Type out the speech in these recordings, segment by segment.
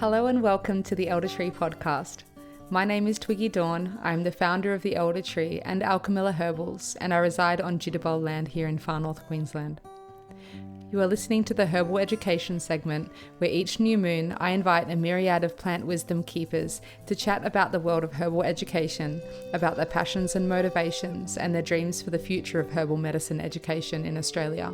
Hello and welcome to the Elder Tree podcast. My name is Twiggy Dawn. I'm the founder of the Elder Tree and Alchemilla Herbals, and I reside on Jitterbug land here in far north Queensland. You are listening to the Herbal Education segment, where each new moon I invite a myriad of plant wisdom keepers to chat about the world of herbal education, about their passions and motivations, and their dreams for the future of herbal medicine education in Australia.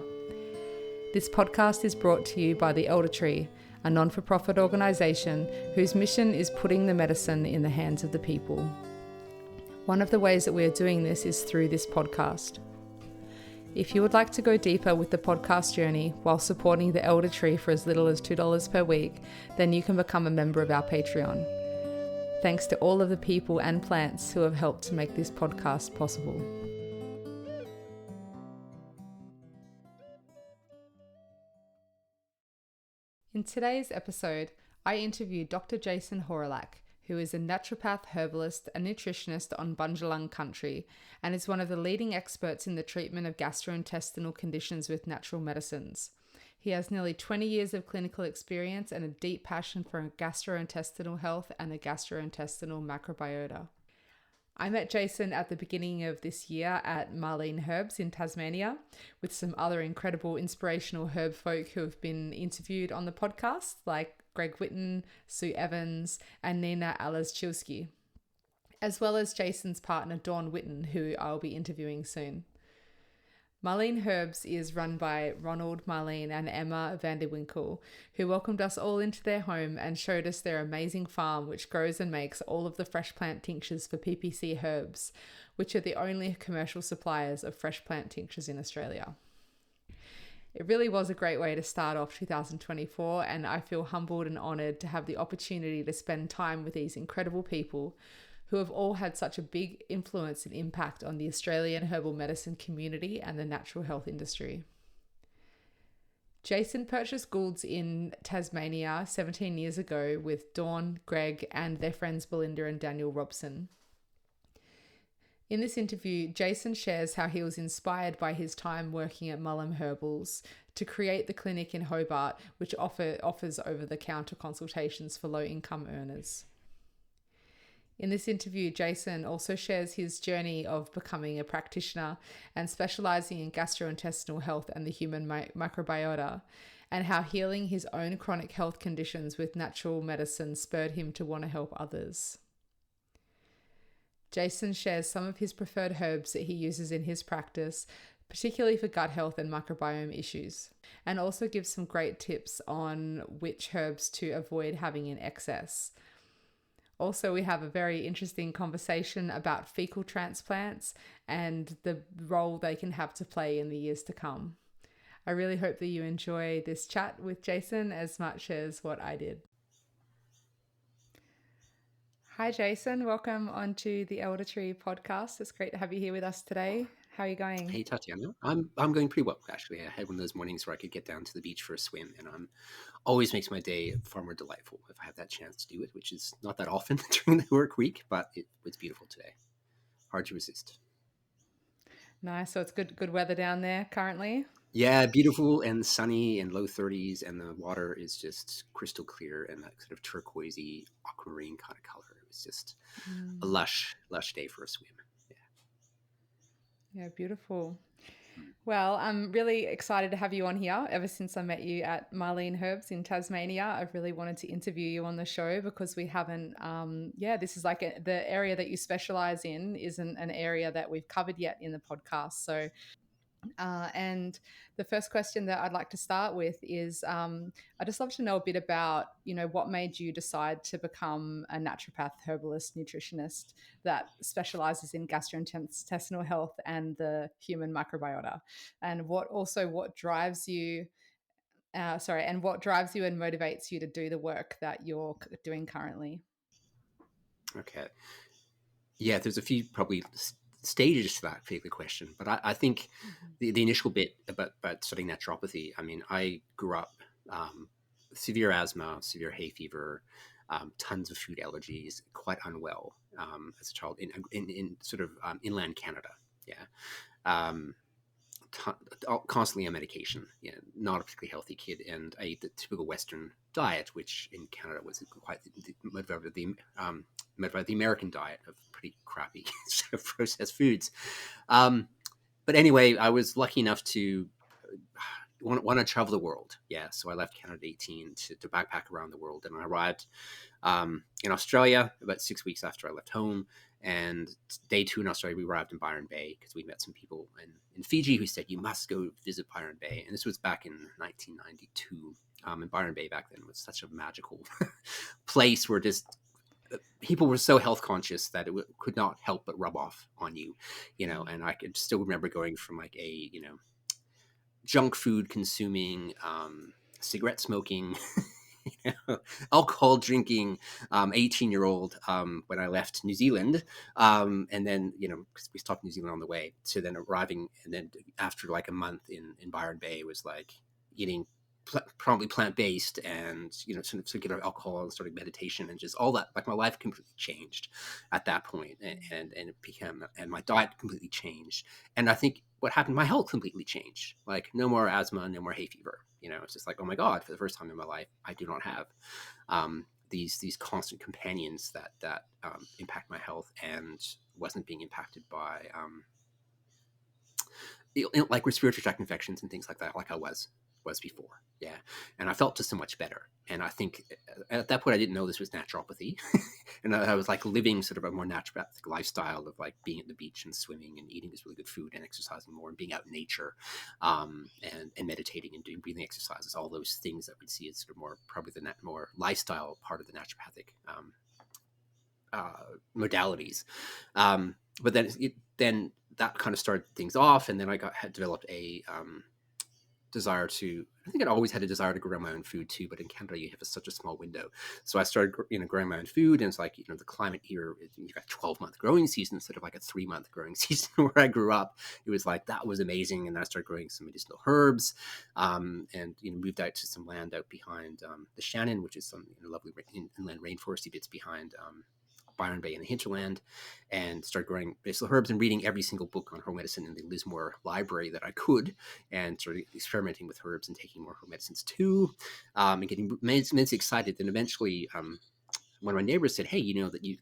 This podcast is brought to you by the Elder Tree, a non-for-profit organisation whose mission is putting the medicine in the hands of the people. One of the ways that we are doing this is through this podcast. If you would like to go deeper with the podcast journey while supporting the Elder Tree for as little as $2 per week, then you can become a member of our Patreon. Thanks to all of the people and plants who have helped to make this podcast possible. In today's episode, I interviewed Dr. Jason Hawrelak, who is a naturopath, herbalist, and nutritionist on Bundjalung country, and is one of the leading experts in the treatment of gastrointestinal conditions with natural medicines. He has nearly 20 years of clinical experience and a deep passion for gastrointestinal health and the gastrointestinal microbiota. I met Jason at the beginning of this year at Marleen Herbs in Tasmania with some other incredible inspirational herb folk who have been interviewed on the podcast, like Greg Whitten, Sue Evans, and Nena Alaschewski, as well as Jason's partner Dawn Whitten, who I'll be interviewing soon. Marleen Herbs is run by Ronald, Marleen and Emma Winckel, who welcomed us all into their home and showed us their amazing farm, which grows and makes all of the fresh plant tinctures for PPC Herbs, which are the only commercial suppliers of fresh plant tinctures in Australia. It really was a great way to start off 2024, and I feel humbled and honoured to have the opportunity to spend time with these incredible people who have all had such a big influence and impact on the Australian herbal medicine community and the natural health industry. Jason purchased Goulds in Tasmania 17 years ago with Dawn, Greg, and their friends Belinda and Daniel Robson. In this interview, Jason shares how he was inspired by his time working at Marleen Herbals to create the clinic in Hobart, which offers over-the-counter consultations for low-income earners. In this interview, Jason also shares his journey of becoming a practitioner and specializing in gastrointestinal health and the human microbiota, and how healing his own chronic health conditions with natural medicine spurred him to want to help others. Jason shares some of his preferred herbs that he uses in his practice, particularly for gut health and microbiome issues, and also gives some great tips on which herbs to avoid having in excess. Also, we have a very interesting conversation about fecal transplants and the role they can have to play in the years to come. I really hope that you enjoy this chat with Jason as much as what I did. Hi, Jason. Welcome onto the Elder Tree podcast. It's great to have you here with us today. How are you going? Hey, Tatiana. I'm going pretty well, actually. I had one of those mornings where I could get down to the beach for a swim, and always makes my day far more delightful if I have that chance to do it, which is not that often during the work week, but it was beautiful today. Hard to resist. Nice. So it's good weather down there currently? Yeah, beautiful and sunny and low 30s, and the water is just crystal clear and that sort of turquoisey aquamarine kind of color. It was just a lush day for a swim. Yeah, beautiful. Well, I'm really excited to have you on here. Ever since I met you at Marleen Herbs in Tasmania, I've really wanted to interview you on the show because we haven't, this is like the area that you specialize in isn't an area that we've covered yet in the podcast. So, and the first question that I'd like to start with is, I'd just love to know a bit about, what made you decide to become a naturopath, herbalist, nutritionist that specializes in gastrointestinal health and the human microbiota, and what drives you, and motivates you to do the work that you're doing currently. Okay. Yeah, there's a few probably stages to that particular question, but I think the initial bit about studying naturopathy, I mean, I grew up severe asthma, severe hay fever, tons of food allergies, quite unwell as a child in sort of inland Canada. Yeah. constantly on medication. Yeah, not a particularly healthy kid, and I ate the typical Western diet, which in Canada was quite made by the American diet of pretty crappy sort of processed foods. Um, but anyway, I was lucky enough to want to travel the world. Yeah, so I left Canada at 18 to backpack around the world, and I arrived in Australia about 6 weeks after I left home. And day 2 in Australia, we arrived in Byron Bay because we met some people in Fiji who said, you must go visit Byron Bay. And this was back in 1992. And Byron Bay back then was such a magical place where just people were so health conscious that it could not help but rub off on you, and I could still remember going from like a, junk food consuming, cigarette smoking, alcohol drinking 18-year-old when I left New Zealand, and then because we stopped New Zealand on the way, to then arriving, and then after like a month in Byron Bay was like eating probably plant-based, and sort of get alcohol and started meditation, and just all that. Like my life completely changed at that point, and it became, and my diet completely changed. And I think what happened, my health completely changed. Like no more asthma, no more hay fever. It's just like, oh my God, for the first time in my life, I do not have these constant companions that impact my health, and wasn't being impacted by like respiratory tract infections and things like that, like I was before. Yeah. And I felt just so much better. And I think at that point, I didn't know this was naturopathy. And I was like living sort of a more naturopathic lifestyle of like being at the beach and swimming and eating this really good food and exercising more and being out in nature, and meditating and doing breathing exercises, all those things that we'd see as sort of more probably the more lifestyle part of the naturopathic modalities. But then that kind of started things off, and then I had developed a desire to. I think I'd always had a desire to grow my own food too, but in Canada you have such a small window. So I started, growing my own food, and it's like, the climate here, you've got 12-month growing season instead of like a 3-month growing season where I grew up. It was like, that was amazing. And then I started growing some medicinal herbs, and, moved out to some land out behind the Shannon, which is some lovely inland rainforesty bits behind Byron Bay in the hinterland, and started growing medicinal herbs and reading every single book on herbal medicine in the Lismore library that I could, and started experimenting with herbs and taking more herbal medicines too, and getting immensely excited. Then eventually, one of my neighbors said, hey,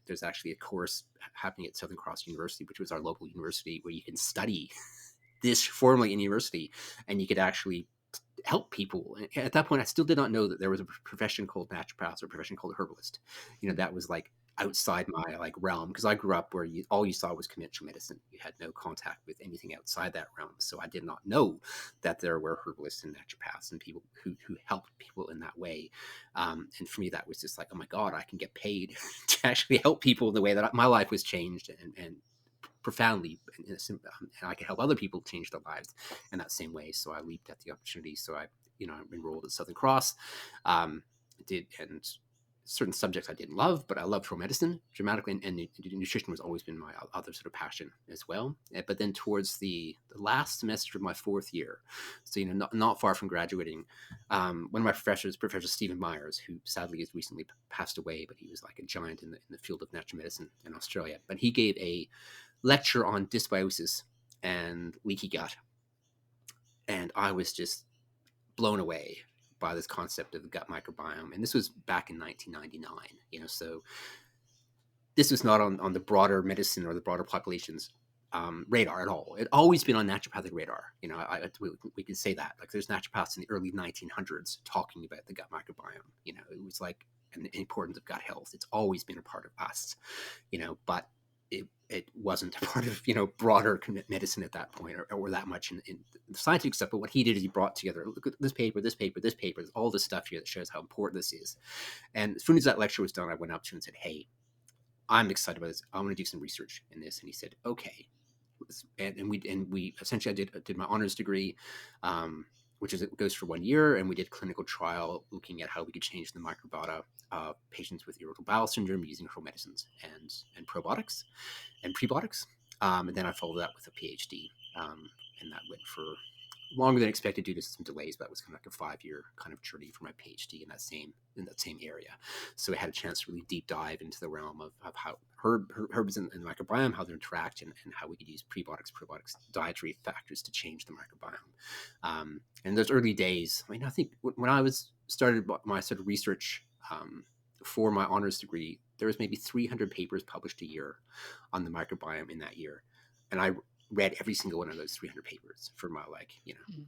there's actually a course happening at Southern Cross University, which was our local university, where you can study this formally in university, and you could actually help people. And at that point, I still did not know that there was a profession called naturopath or a profession called herbalist. That was like outside my like realm, because I grew up where all you saw was conventional medicine. You had no contact with anything outside that realm. So I did not know that there were herbalists and naturopaths and people who helped people in that way. And for me, that was just like, oh my God, I can get paid to actually help people in the way that my life was changed, and profoundly, and I can help other people change their lives in that same way. So I leaped at the opportunity. So I enrolled at Southern Cross, did, and certain subjects I didn't love, but I loved herbal medicine dramatically, and nutrition was always been my other sort of passion as well. But then towards the last semester of my 4th year, so not far from graduating, one of my professors, Professor Stephen Myers, who sadly has recently passed away, but he was like a giant in the field of natural medicine in Australia. But he gave a lecture on dysbiosis and leaky gut, and I was just blown away by this concept of the gut microbiome. And this was back in 1999, so this was not on the broader medicine or the broader population's radar at all. It always been on naturopathic radar. We can say that. Like, there's naturopaths in the early 1900s talking about the gut microbiome. It was like an importance of gut health. It's always been a part of us, but it wasn't a part of broader medicine at that point, or that much in the scientific stuff. But what he did is he brought together, look at this paper, all this stuff here that shows how important this is. And as soon as that lecture was done, I went up to him and said, hey, I'm excited about this. I want to do some research in this. And he said, okay. And we essentially, I did my honors degree, which goes for 1 year, and we did clinical trial looking at how we could change the microbiota of patients with irritable bowel syndrome using herbal medicines and probiotics and prebiotics. And then I followed that with a PhD, and that went for longer than expected due to some delays, but it was kind of like a 5-year kind of journey for my PhD in that same area. So I had a chance to really deep dive into the realm of how herbs and the microbiome, how they interact, and how we could use prebiotics, probiotics, dietary factors to change the microbiome. And those early days, I mean, I think when I started my sort of research for my honors degree, there was maybe 300 papers published a year on the microbiome in that year. And I read every single one of those 300 papers for my,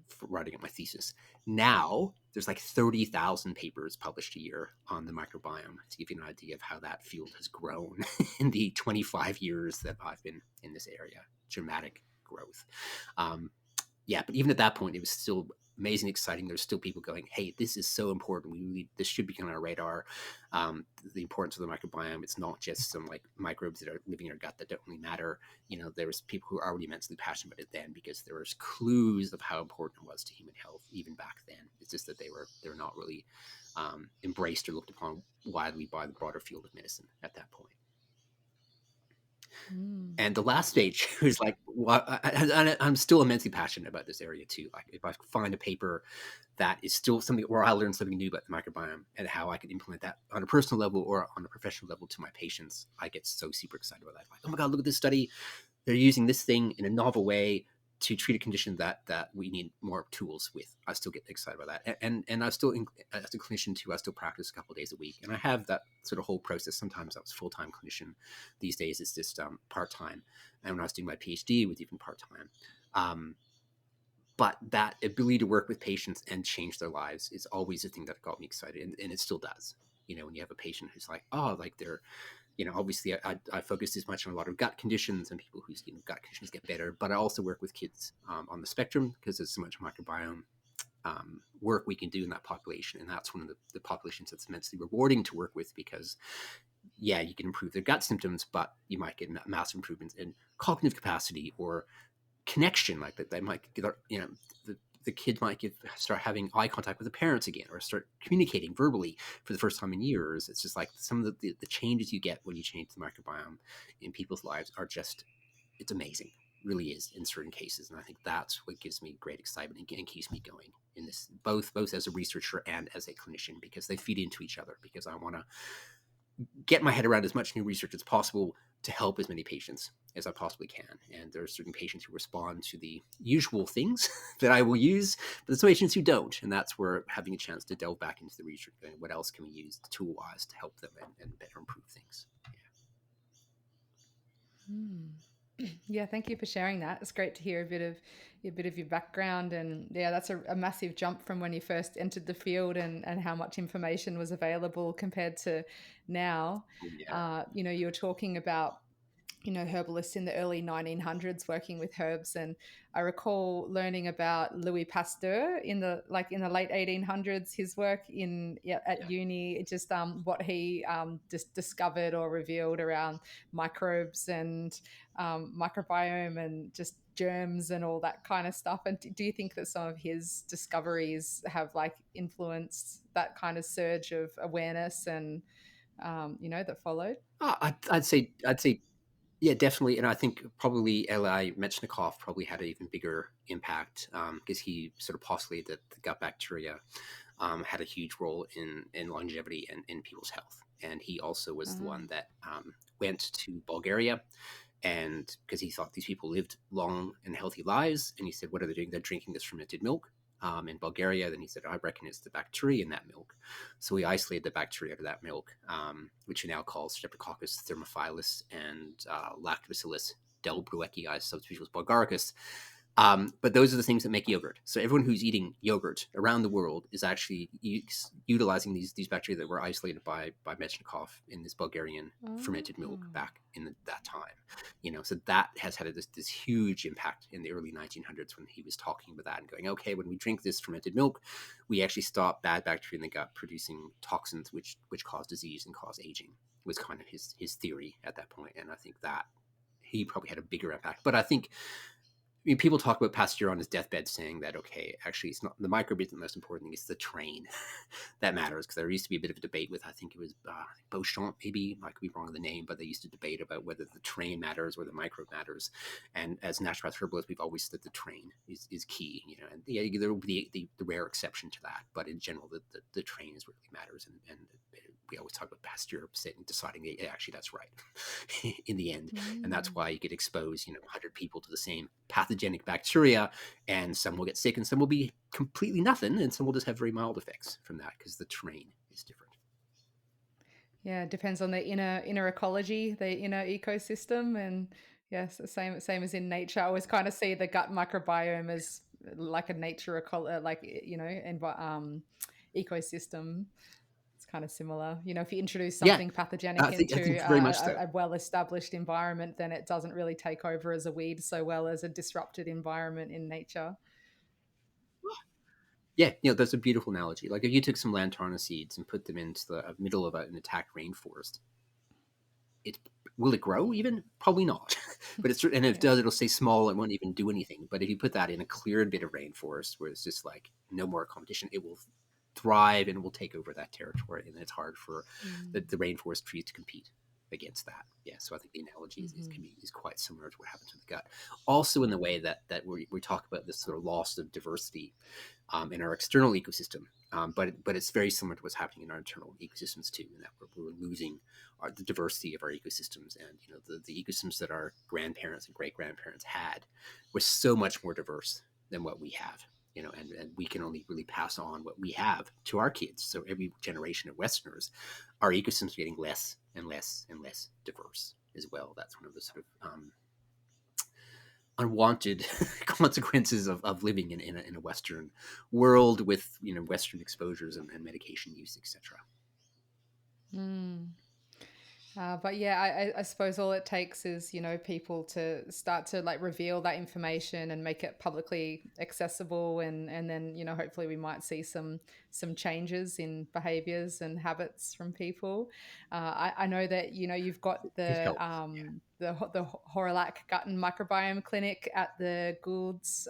for writing up my thesis. Now there's like 30,000 papers published a year on the microbiome, to give you an idea of how that field has grown in the 25 years that I've been in this area. Dramatic growth. But even at that point, it was still amazing, exciting. There's still people going, hey, this is so important. This should be on our radar. The importance of the microbiome. It's not just some like microbes that are living in our gut that don't really matter. There was people who were already immensely passionate about it then, because there was clues of how important it was to human health even back then. It's just that they were not really embraced or looked upon widely by the broader field of medicine at that point. And the last stage was like, I'm still immensely passionate about this area too. Like if I find a paper that is still something where I learned something new about the microbiome and how I could implement that on a personal level or on a professional level to my patients, I get so super excited about that. Like, oh my God, look at this study. They're using this thing in a novel way to treat a condition that we need more tools with. I still get excited about that. And I still, as a clinician too, I still practice a couple of days a week. And I have that sort of whole process. Sometimes I was full-time clinician. These days it's just part-time. And when I was doing my PhD, it was even part-time. But that ability to work with patients and change their lives is always the thing that got me excited. And it still does. When you have a patient who's like, oh, like they're, obviously I focus as much on a lot of gut conditions and people whose gut conditions get better, but I also work with kids on the spectrum because there's so much microbiome work we can do in that population. And that's one of the populations that's immensely rewarding to work with because, you can improve their gut symptoms, but you might get massive improvements in cognitive capacity or connection, like that they might get, the kid might start having eye contact with the parents again or start communicating verbally for the first time in years. It's just like some of the changes you get when you change the microbiome in people's lives are just, it's amazing. It really is in certain cases. And I think that's what gives me great excitement and keeps me going in this, both as a researcher and as a clinician, because they feed into each other, because I want to get my head around as much new research as possible to help as many patients as I possibly can. And there are certain patients who respond to the usual things that I will use, but there's some patients who don't. And that's where having a chance to delve back into the research, going, what else can we use tool-wise to help them and better improve things? Yeah, thank you for sharing that. It's great to hear a bit of your background, and that's a massive jump from when you first entered the field and how much information was available compared to now. You were talking about herbalists in the early 1900s working with herbs, and I recall learning about Louis Pasteur in the late 1800s, his work at uni, just what he just discovered or revealed around microbes and microbiome and just germs and all that kind of stuff. And do you think that some of his discoveries have influenced that kind of surge of awareness and that followed? I'd say yeah, definitely. And I think probably Eli Metchnikoff probably had an even bigger impact because he sort of postulated that the gut bacteria had a huge role in longevity and in people's health. And he also was the one that went to Bulgaria, and because he thought these people lived long and healthy lives. And he said, what are they doing? They're drinking this fermented milk. In Bulgaria. Then he said, I reckon it's the bacteria in that milk. So we isolated the bacteria out of that milk, which he now calls Streptococcus thermophilus and Lactobacillus delbrueckii, subspecies bulgaricus. But those are the things that make yogurt. So everyone who's eating yogurt around the world is actually utilizing these bacteria that were isolated by Metchnikoff in this Bulgarian fermented milk back in that time. So that has had this huge impact in the early 1900s when he was talking about that and going, okay, when we drink this fermented milk, we actually stop bad bacteria in the gut producing toxins which cause disease and cause aging, was kind of his theory at that point. And I think that he probably had a bigger impact. But I think mean, people talk about Pasteur on his deathbed saying that, okay, actually, it's not the microbe isn't the most important thing; it's the train that matters. Because there used to be a bit of a debate with, I think it was Beauchamp, maybe I could be wrong on the name, but they used to debate about whether the train matters or the microbe matters. And as naturopath herbalists, we've always said the train is key. And there will be the rare exception to that, but in general, the train is what really matters. And we always talk about Pasteur deciding that actually that's right in the end. And that's why you could expose 100 people to the same pathogenic bacteria, and some will get sick and some will be completely nothing, and some will just have very mild effects from that because the train is different. Yeah, it depends on the inner ecology, the inner ecosystem, and yes, the same as in nature. I always kind of see the gut microbiome as like a nature ecosystem. It's kind of similar. If you introduce Yeah, something pathogenic I think into very much so. a well-established environment, then it doesn't really take over as a weed so well as a disrupted environment in nature. Yeah, that's a beautiful analogy. Like if you took some lantana seeds and put them into the middle of an attacked rainforest, it will it grow even? Probably not. But and if it Yeah. does, it'll stay small and won't even do anything. But if you put that in a cleared bit of rainforest where it's just like no more competition, it will thrive and will take over that territory. And it's hard for the rainforest trees to compete against that. Yeah, so I think the analogy is quite similar to what happens in the gut. Also, in the way that we talk about this sort of loss of diversity in our external ecosystem, but it's very similar to what's happening in our internal ecosystems too, in that we're losing the diversity of our ecosystems, and the ecosystems that our grandparents and great grandparents had were so much more diverse than what we have. And we can only really pass on what we have to our kids. So every generation of Westerners, our ecosystems are getting less and less and less diverse as well. That's one of the sort of unwanted consequences of living in a Western world with Western exposures and medication use, etc. Mm. But yeah, I suppose all it takes is, people to start to like reveal that information and make it publicly accessible. And then, hopefully we might see some changes in behaviors and habits from people. I know that, you've got It the, helps. the Hawrelak Gut and Microbiome Clinic at the Gould's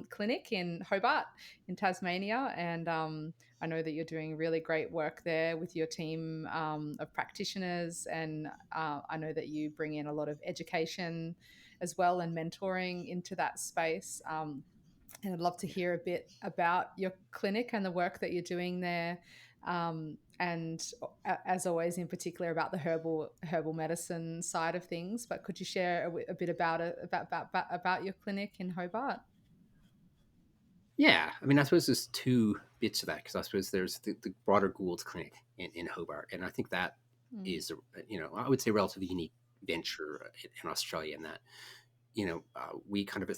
Clinic in Hobart in Tasmania. And, I know that you're doing really great work there with your team of practitioners, and I know that you bring in a lot of education as well and mentoring into that space. And I'd love to hear a bit about your clinic and the work that you're doing there. And as always, in particular, about the herbal medicine side of things. But could you share a bit about about your clinic in Hobart? Yeah, I mean, I suppose there's two bits of that, because I suppose there's the broader Gould's Clinic in Hobart, and I think that Mm. is I would say relatively unique venture in Australia, in that we kind of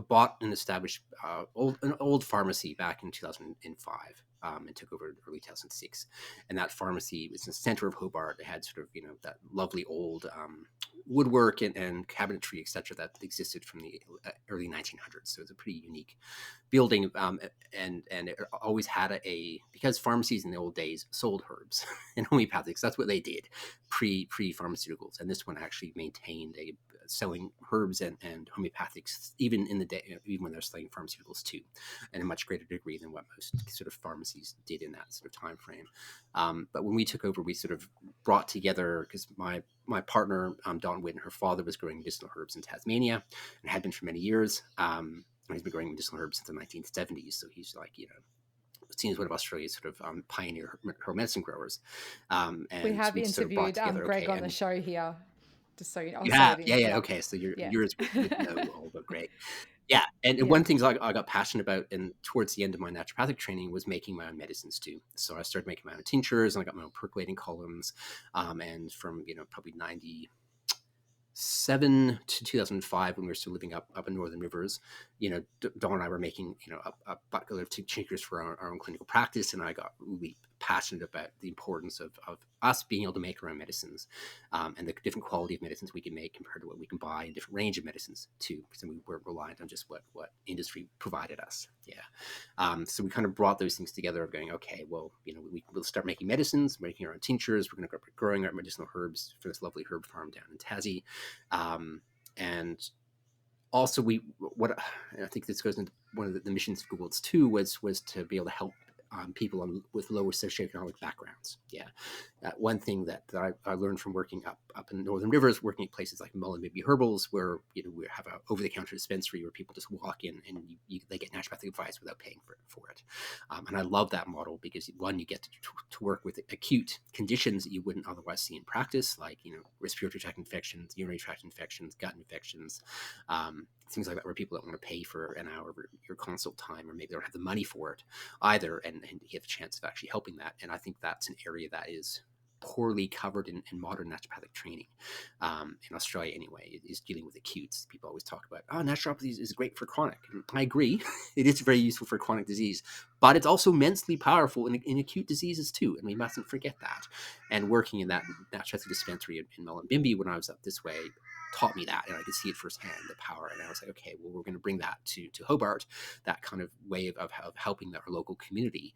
bought and established an old pharmacy back in 2005, and took over in early 2006. And that pharmacy was in the center of Hobart. It had sort of that lovely old woodwork and cabinetry, etc., that existed from the early 1900s. So it's a pretty unique building, and it always had because pharmacies in the old days sold herbs and homeopathics. That's what they did pre pharmaceuticals, and this one actually maintained selling herbs and homeopathics even in the day, even when they're selling pharmaceuticals too, in a much greater degree than what most sort of pharmacies did in that sort of time frame. But when we took over, we sort of brought together, because my partner, Dawn Whitten, her father was growing medicinal herbs in Tasmania and had been for many years. And he's been growing medicinal herbs since the 1970s. So he's like, seen as one of Australia's sort of pioneer herbal medicine growers. We And so have we sort of brought interviewed together, Greg okay, on the and show here, just so you know. Oh, you sorry have, to yeah, interrupt. okay. So Yeah. you're as good to know all about Greg. Yeah, and Yeah. one of the things I got passionate about, and towards the end of my naturopathic training, was making my own medicines too. So I started making my own tinctures, and I got my own percolating columns. And from probably 1997 to 2005, when we were still living up in Northern Rivers, Dawn and I were making a bucket of tinctures for our own clinical practice, and I got really passionate about the importance of us being able to make our own medicines, and the different quality of medicines we can make compared to what we can buy, and different range of medicines too, because we weren't reliant on just what industry provided us. Yeah. So we kind of brought those things together of going, okay, well, we'll start making medicines, making our own tinctures. We're going to go growing our medicinal herbs for this lovely herb farm down in Tassie. And also what I think this goes into one of the missions of Google's too was to be able to help people with lower socioeconomic backgrounds. Yeah, one thing that I learned from working up in the Northern Rivers, working at places like Marleen and Herbals, where we have a over-the-counter dispensary where people just walk in and they get naturopathic advice without paying for it. And I love that model because one, you get to work with acute conditions that you wouldn't otherwise see in practice, like respiratory tract infections, urinary tract infections, gut infections. Things like that, where people don't want to pay for an hour of your consult time, or maybe they don't have the money for it either, and you have a chance of actually helping that. And I think that's an area that is poorly covered in modern naturopathic training, in Australia anyway, is dealing with acutes. People always talk about, naturopathy is great for chronic. And I agree, it is very useful for chronic disease, but it's also immensely powerful in acute diseases too, and we mustn't forget that. And working in that naturopathic dispensary in Mullumbimby when I was up this way taught me that, and I could see it firsthand, the power. And I was like, okay, well, we're going to bring that to Hobart, that kind of way of helping our local community.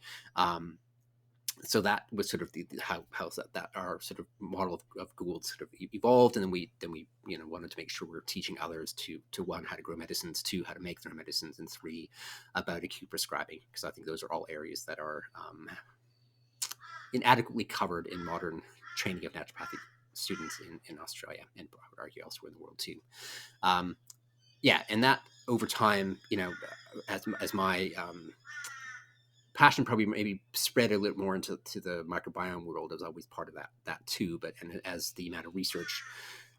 So that was sort of how that our sort of model of Gould sort of evolved, and then we wanted to make sure we're teaching others to one, how to grow medicines, two, how to make their medicines, and three, about acute prescribing, because I think those are all areas that are inadequately covered in modern training of naturopathic students in Australia, and I would argue elsewhere in the world too. And that over time, as my passion probably maybe spread a little more into the microbiome world. I was always part of that too. But and as the amount of research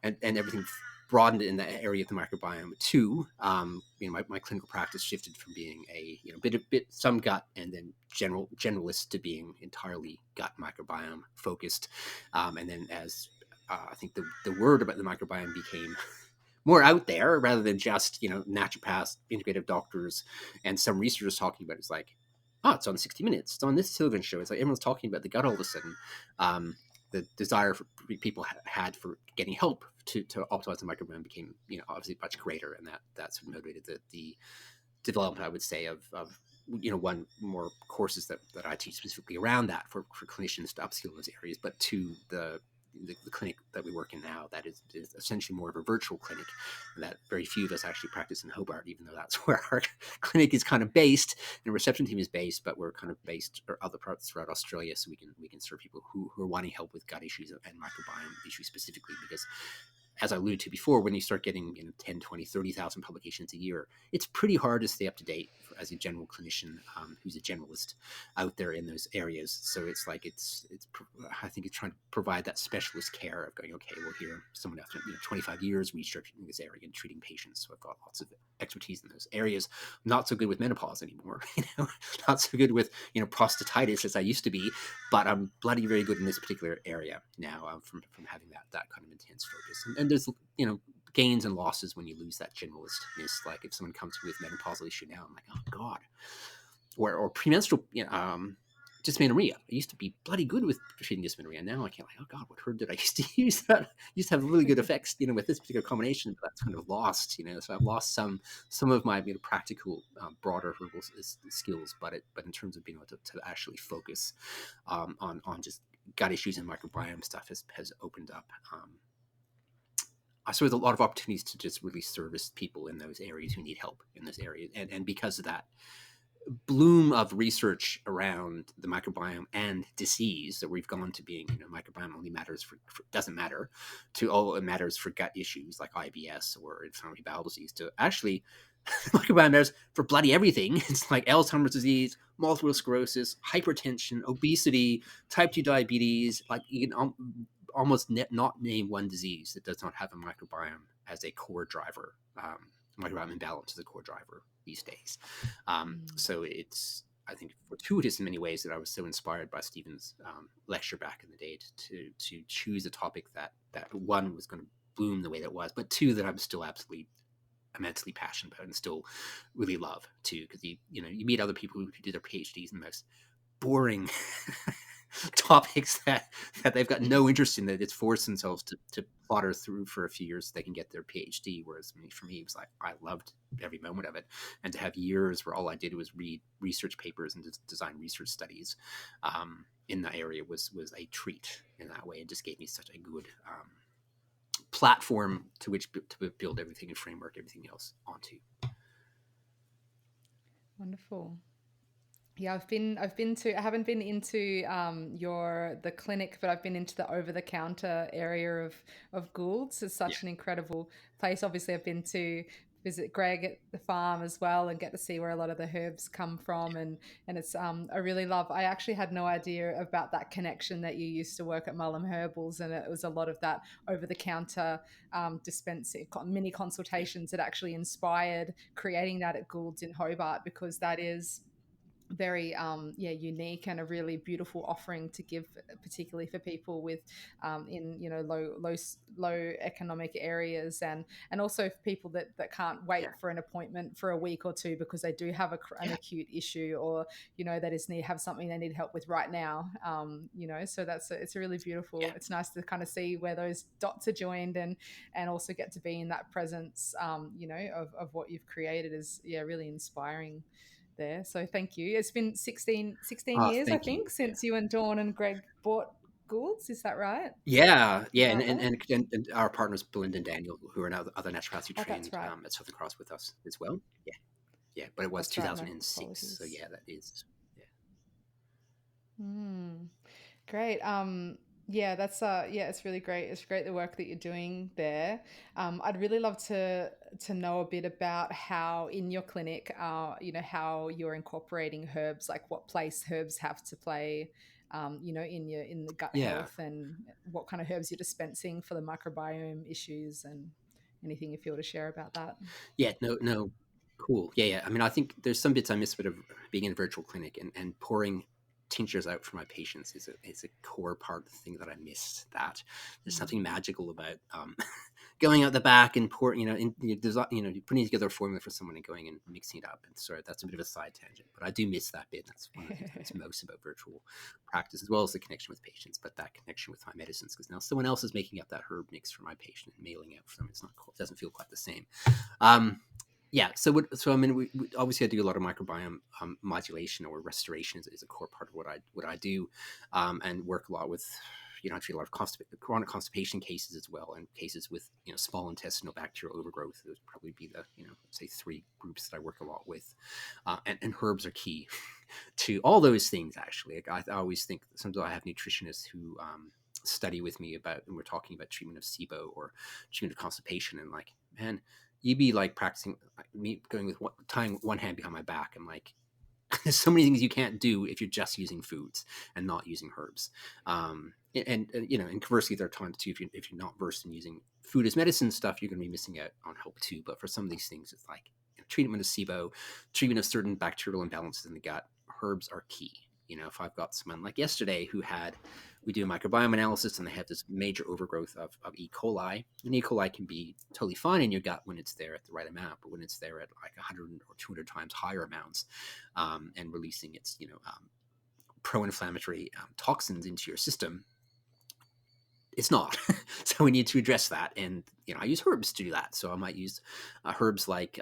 and everything broadened in that area of the microbiome too, my clinical practice shifted from being a bit some gut and then generalist to being entirely gut microbiome focused. And then as I think the word about the microbiome became more out there, rather than just naturopaths, integrative doctors, and some researchers talking about it. It's like, it's on 60 Minutes, it's on this television show. It's like everyone's talking about the gut all of a sudden. The desire for people had for getting help to optimize the microbiome became obviously much greater, and that sort of motivated the development, I would say, of one, more courses that I teach specifically around that for clinicians to upskill in those areas, but two, the clinic that we work in now, that is essentially more of a virtual clinic, and that very few of us actually practice in Hobart, even though that's where our clinic is kind of based and reception team is based, but we're kind of based or other parts throughout Australia, so we can serve people who are wanting help with gut issues and microbiome issues specifically, because as I alluded to before, when you start getting 10, 20, 30,000 publications a year, it's pretty hard to stay up to date as a general clinician who's a generalist out there in those areas. So it's like, I think it's trying to provide that specialist care of going, okay, well, here, someone after 25 years researching this area and treating patients. So I've got lots of expertise in those areas. I'm not so good with menopause anymore, not so good with, prostatitis as I used to be, but I'm bloody very good in this particular area now from having that kind of intense focus. And there's gains and losses when you lose that generalistness. Like if someone comes to me with menopausal issue now, I'm like, oh god, or premenstrual dysmenorrhea. I used to be bloody good with treating dysmenorrhea. Now I can't, like, oh god, what herb did I used to use? That I used to have really good effects with this particular combination, but that's kind of lost. So I've lost some of my practical broader herbal skills, but in terms of being able to actually focus on just gut issues and microbiome stuff has opened up. I saw a lot of opportunities to just really service people in those areas who need help in this area. And because of that bloom of research around the microbiome and disease, that we've gone to being, microbiome only matters doesn't matter, to it matters for gut issues like IBS or inflammatory bowel disease, to actually microbiome matters for bloody everything. It's like Alzheimer's disease, multiple sclerosis, hypertension, obesity, type 2 diabetes. Like you can almost not name one disease that does not have a microbiome as a core driver. Microbiome imbalance is a core driver these days. So it's, I think, fortuitous in many ways that I was so inspired by Stephen's lecture back in the day to choose a topic that one was going to bloom the way that it was, but two, that I'm still absolutely immensely passionate about and still really love too, because you meet other people who do their PhDs in the most boring topics that they've got no interest in, that it's forced themselves to plotter through for a few years so they can get their PhD. Whereas for me, it was like, I loved every moment of it. And to have years where all I did was read research papers and design research studies in that area was a treat in that way. It just gave me such a good platform to which to build everything and framework everything else onto. Wonderful. Yeah, I haven't been into the clinic, but I've been into the over the counter area of Gould's. It's Yeah, such an incredible place. Obviously, I've been to visit Greg at the farm as well and get to see where a lot of the herbs come from, and it's I really love. I actually had no idea about that connection that you used to work at Marleen Herbals, and it was a lot of that over the counter dispensing mini consultations that actually inspired creating that at Gould's in Hobart, because that is very unique and a really beautiful offering to give, particularly for people with in low economic areas, and also for people that can't wait yeah, for an appointment for a week or two because they do have an yeah, acute issue, or they just have something they need help with right now. So it's a really yeah. beautiful. It's nice to kind of see where those dots are joined, and also get to be in that presence of what you've created is really inspiring there. So thank you. It's been 16 Oh, years, I thank you. think, Yeah. since you and Dawn and Greg bought Gould's. Is that right? Yeah, yeah, About that? and our partners Belinda and Daniel, who are now the other naturopaths who Oh, that's trained right. at Southern Cross with us as well. Yeah, yeah, but it was That's right. My 2006, so apologies. yeah, that is. Yeah, Mm, great. Yeah, it's really great. It's great the work that you're doing there. I'd really love to know a bit about how in your clinic, how you're incorporating herbs, like what place herbs have to play, in the gut yeah, health, and what kind of herbs you're dispensing for the microbiome issues, and anything you feel to share about that. yeah. No, no, cool. Yeah, yeah. I mean, I think there's some bits I miss, a bit of being in a virtual clinic and pouring tinctures out for my patients is a core part of the thing that I miss. That there's Mm. something magical about going out the back and pouring, putting together a formula for someone and going and mixing it up. And sorry, that's a bit of a side tangent, but I do miss that bit. That's one of the things I miss most about virtual practice, as well as the connection with patients, but that connection with my medicines, because now someone else is making up that herb mix for my patient and mailing out for them. It doesn't feel quite the same. Um, yeah. So I mean, we obviously I do a lot of microbiome modulation or restoration is a core part of what I do, and work a lot with. I treat a lot of chronic constipation cases as well, and cases with small intestinal bacterial overgrowth. Those would probably be the say three groups that I work a lot with, and herbs are key to all those things. Actually, I always think sometimes I have nutritionists who study with me about, and we're talking about treatment of SIBO or treatment of constipation, and like, man, you'd be like practicing me going with tying one hand behind my back. I'm like, there's so many things you can't do if you're just using foods and not using herbs. And conversely, there are times too if you're not versed in using food as medicine stuff, you're going to be missing out on help too. But for some of these things, it's like treatment of SIBO, treatment of certain bacterial imbalances in the gut. Herbs are key. If I've got someone like yesterday we do a microbiome analysis and they have this major overgrowth of E. coli. And E. coli can be totally fine in your gut when it's there at the right amount, but when it's there at like 100 or 200 times higher amounts, and releasing its pro-inflammatory toxins into your system, it's not. So we need to address that, and I use herbs to do that. So I might use herbs like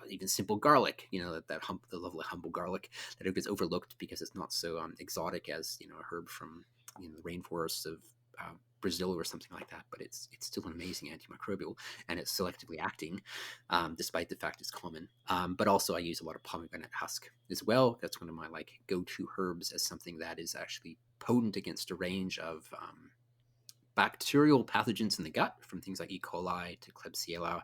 even simple garlic, the lovely humble garlic that gets overlooked because it's not so exotic as a herb from the rainforests of Brazil or something like that. But it's still an amazing antimicrobial, and it's selectively acting, despite the fact it's common. But also I use a lot of pomegranate husk as well. That's one of my like go-to herbs as something that is actually potent against a range of bacterial pathogens in the gut, from things like E. coli to Klebsiella,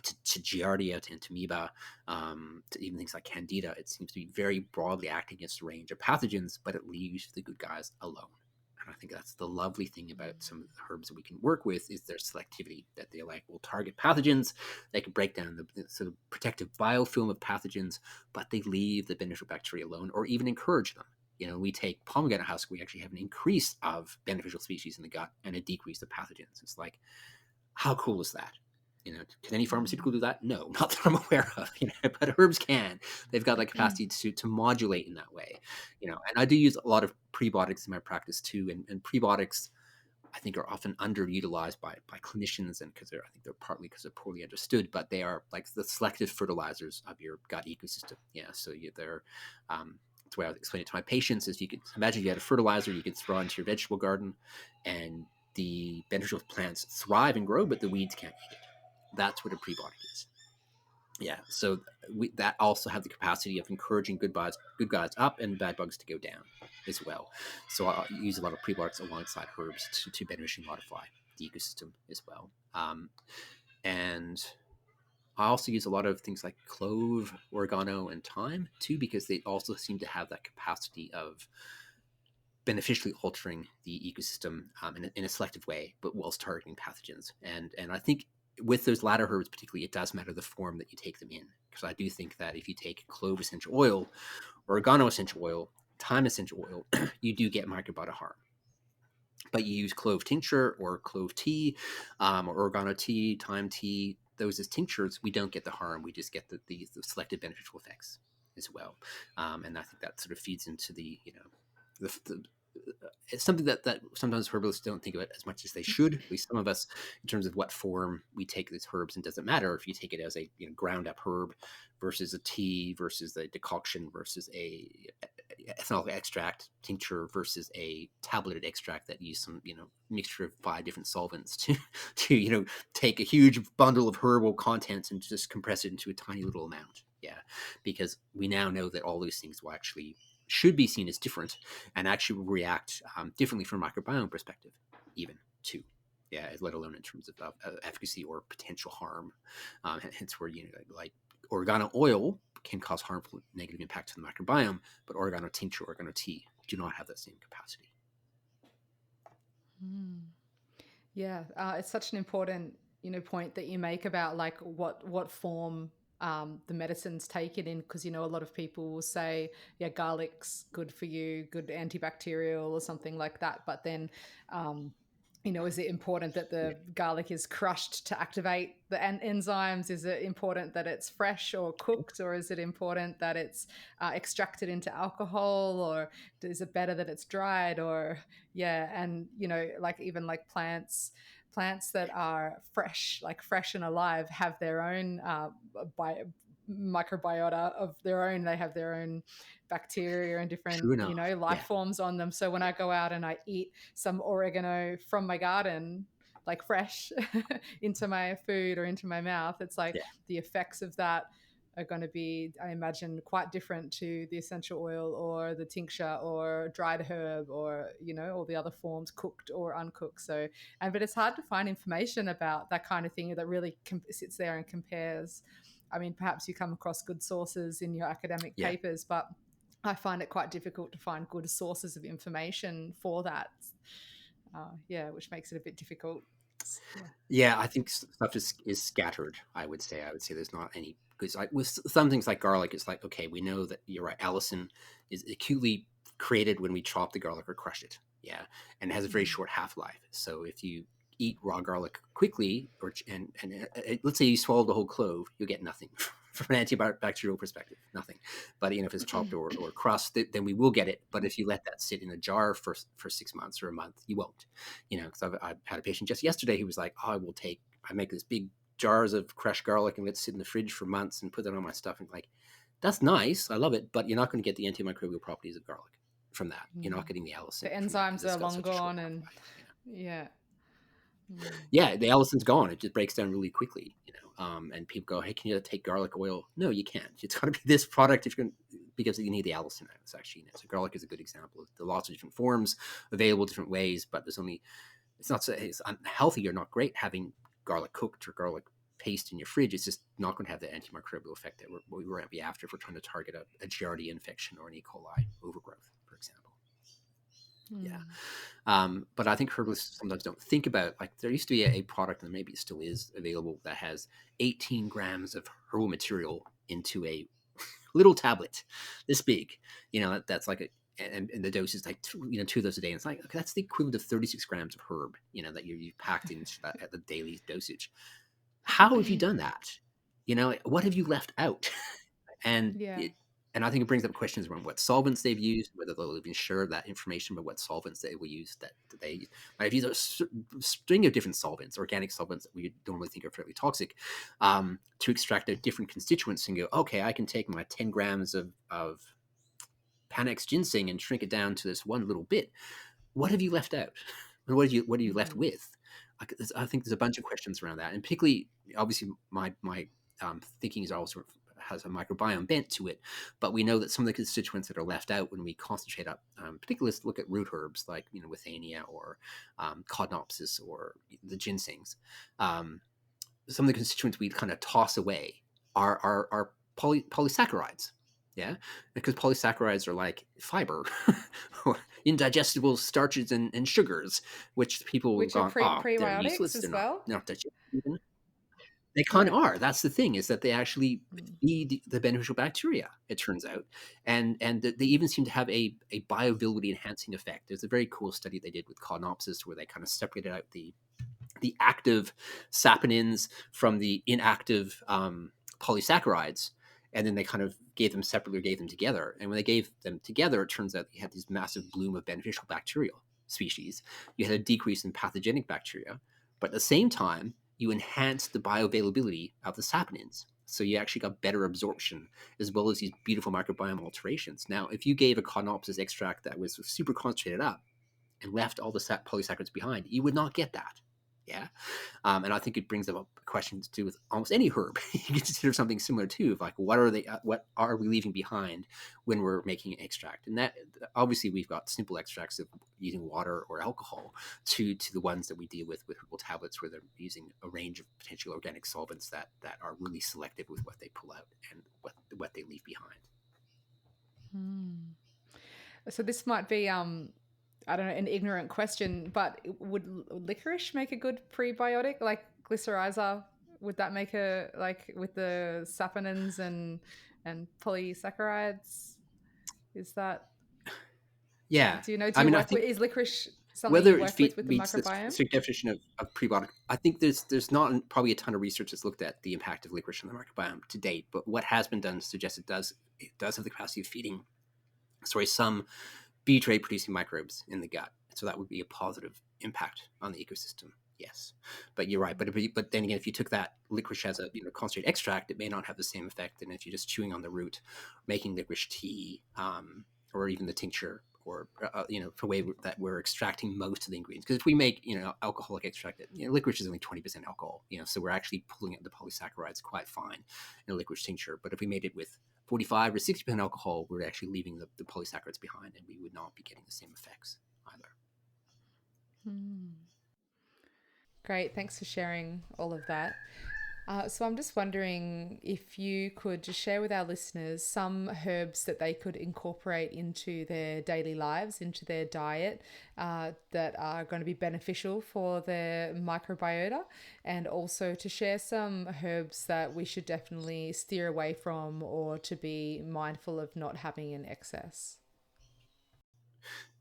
to Giardia, to Entamoeba, to even things like Candida. It seems to be very broadly acting against a range of pathogens, but it leaves the good guys alone. And I think that's the lovely thing about some of the herbs that we can work with is their selectivity, that they will target pathogens, they can break down the sort of protective biofilm of pathogens, but they leave the beneficial bacteria alone or even encourage them. We take pomegranate husk, we actually have an increase of beneficial species in the gut and a decrease of pathogens. It's like, how cool is that? Can any pharmaceutical do that? No, not that I'm aware of. But herbs can. They've got the capacity to modulate in that way. And I do use a lot of prebiotics in my practice too. And prebiotics, I think, are often underutilized by clinicians, and I think they're partly because they're poorly understood. But they are like the selective fertilizers of your gut ecosystem. Yeah, so they're that's the way I would explain it to my patients is you could imagine you had a fertilizer you could throw into your vegetable garden, and the beneficial plants thrive and grow, but the weeds can't eat it. That's what a prebiotic is. Yeah, so that also have the capacity of encouraging good guys up and bad bugs to go down as well. So I use a lot of prebiotics alongside herbs to beneficially modify the ecosystem as well. And I also use a lot of things like clove, oregano, and thyme too, because they also seem to have that capacity of beneficially altering the ecosystem in a selective way, but whilst targeting pathogens. And I think with those latter herbs particularly, it does matter the form that you take them in, because I do think that if you take clove essential oil, oregano essential oil, thyme essential oil, you do get microbiota harm. But you use clove tincture or clove tea, or oregano tea, thyme tea, those as tinctures, we don't get the harm. We just get the selected beneficial effects as well. And I think that sort of feeds into the, it's something that sometimes herbalists don't think about as much as they should. At least some of us, in terms of what form we take these herbs, and doesn't matter if you take it as a ground up herb versus a tea versus a decoction versus a ethanol extract tincture versus a tableted extract that use some mixture of 5 different solvents to take a huge bundle of herbal contents and just compress it into a tiny little amount. Yeah, because we now know that all those things will actually should be seen as different and actually react differently from a microbiome perspective, even too. Yeah, let alone in terms of efficacy or potential harm. Hence where, like oregano oil can cause harmful negative impact to the microbiome, but oregano tincture, oregano tea do not have that same capacity. Yeah, it's such an important point that you make about like what form the medicines taken in, because a lot of people will say, yeah, garlic's good for you, good antibacterial or something like that, but then is it important that the garlic is crushed to activate the enzymes? Is it important that it's fresh or cooked, or is it important that it's extracted into alcohol, or is it better that it's dried? Or and like even like plants that are fresh and alive have their own microbiota of their own. They have their own bacteria and different True enough. life forms on them. So when I go out and I eat some oregano from my garden, like fresh, into my food or into my mouth, it's like the effects of that are going to be, I imagine, quite different to the essential oil or the tincture or dried herb or all the other forms, cooked or uncooked. So but it's hard to find information about that kind of thing that really sits there and compares. I mean, perhaps you come across good sources in your academic papers, but I find it quite difficult to find good sources of information for that. Which makes it a bit difficult. Yeah, I think stuff is scattered. I would say there's not any, because with some things like garlic, it's like, okay, we know that you're right. Allicin is acutely created when we chop the garlic or crush it. Yeah, and it has a very short half life. So if you eat raw garlic quickly, and let's say you swallow the whole clove, you'll get nothing from an antibacterial perspective, nothing. But if it's chopped or crushed, then we will get it. But if you let that sit in a jar for 6 months or a month, you won't. Because I had a patient just yesterday who was like, I make this big jars of crushed garlic and let it sit in the fridge for months and put that on my stuff. And like, that's nice, I love it, but you're not going to get the antimicrobial properties of garlic from that. You're not getting the allicin. The enzymes are long gone, and yeah, the allicin's gone. It just breaks down really quickly, and people go, hey, can you take garlic oil? No, you can't. It's got to be this product if you're going to, because you need the allicin. It's actually, so garlic is a good example. There are lots of different forms available different ways, but it's not so it's unhealthy or not great having garlic cooked or garlic paste in your fridge. It's just not going to have the antimicrobial effect that we're going to be after if we're trying to target a Giardia infection or an E. coli overgrowth, for example. But I think herbalists sometimes don't think about, like, there used to be a product, and maybe it still is available, that has 18 grams of herbal material into a little tablet this big. That's like and the dose is like 2 of those a day. And it's like, okay, that's the equivalent of 36 grams of herb, that you've packed into that at the daily dosage. How have you done that? What have you left out? And and I think it brings up questions around what solvents they've used, whether they'll even share that information about what solvents they will use. That they might have used a string of different solvents, organic solvents that we normally think are fairly toxic, to extract out different constituents and go, okay, I can take my 10 grams of Panax ginseng and shrink it down to this one little bit. What have you left out? And what are you left Mm-hmm. with? I think there's a bunch of questions around that, and particularly, obviously, my thinking is also has a microbiome bent to it, but we know that some of the constituents that are left out when we concentrate up, particularly let's look at root herbs like withania or codonopsis or the ginsengs. Some of the constituents we kind of toss away are polysaccharides. Yeah, because polysaccharides are like fiber or indigestible starches and sugars, which people have Which are gone, oh, they're prebiotics useless. as They're well. not digestible. They kind of Yeah. are. That's the thing, is that they actually Mm. feed the beneficial bacteria, it turns out. And they even seem to have a bioavailability enhancing effect. There's a very cool study they did with codonopsis where they kind of separated out the active saponins from the inactive polysaccharides, and then they kind of gave them separately or gave them together. And when they gave them together, it turns out you had this massive bloom of beneficial bacterial species. You had a decrease in pathogenic bacteria, but at the same time, you enhanced the bioavailability of the saponins. So you actually got better absorption as well as these beautiful microbiome alterations. Now, if you gave a Codonopsis extract that was super concentrated up and left all the polysaccharides behind, you would not get that. Yeah. And I think it brings up a question to do with almost any herb. You can consider something similar too, of like, what are we leaving behind when we're making an extract? And that, obviously, we've got simple extracts of using water or alcohol to the ones that we deal with herbal tablets, where they're using a range of potential organic solvents that are really selective with what they pull out and what they leave behind. Hmm. So this might be I don't know, an ignorant question, but would licorice make a good prebiotic, like glycyrrhiza? Would that make a, like, with the saponins and polysaccharides? Is that, Yeah. do you know, do I you mean, I work with, think is licorice something you whether it work with the meets the microbiome? strict definition of prebiotic, I think there's not probably a ton of research that's looked at the impact of licorice on the microbiome to date. But what has been done suggests it does have the capacity of feeding, some butyrate producing microbes in the gut. So that would be a positive impact on the ecosystem. Yes, but you're right. But then again, if you took that licorice as a concentrated extract, it may not have the same effect than if you're just chewing on the root, making licorice tea, or even the tincture, or for way that we're extracting most of the ingredients. Because if we make alcoholic extract, licorice is only 20% alcohol, so we're actually pulling out the polysaccharides quite fine in a licorice tincture. But if we made it with 45 or 60% alcohol, we're actually leaving the polysaccharides behind, and we would not be getting the same effects either. Hmm. Great, thanks for sharing all of that. So I'm just wondering if you could just share with our listeners some herbs that they could incorporate into their daily lives, into their diet, that are going to be beneficial for their microbiota, and also to share some herbs that we should definitely steer away from, or to be mindful of not having in excess.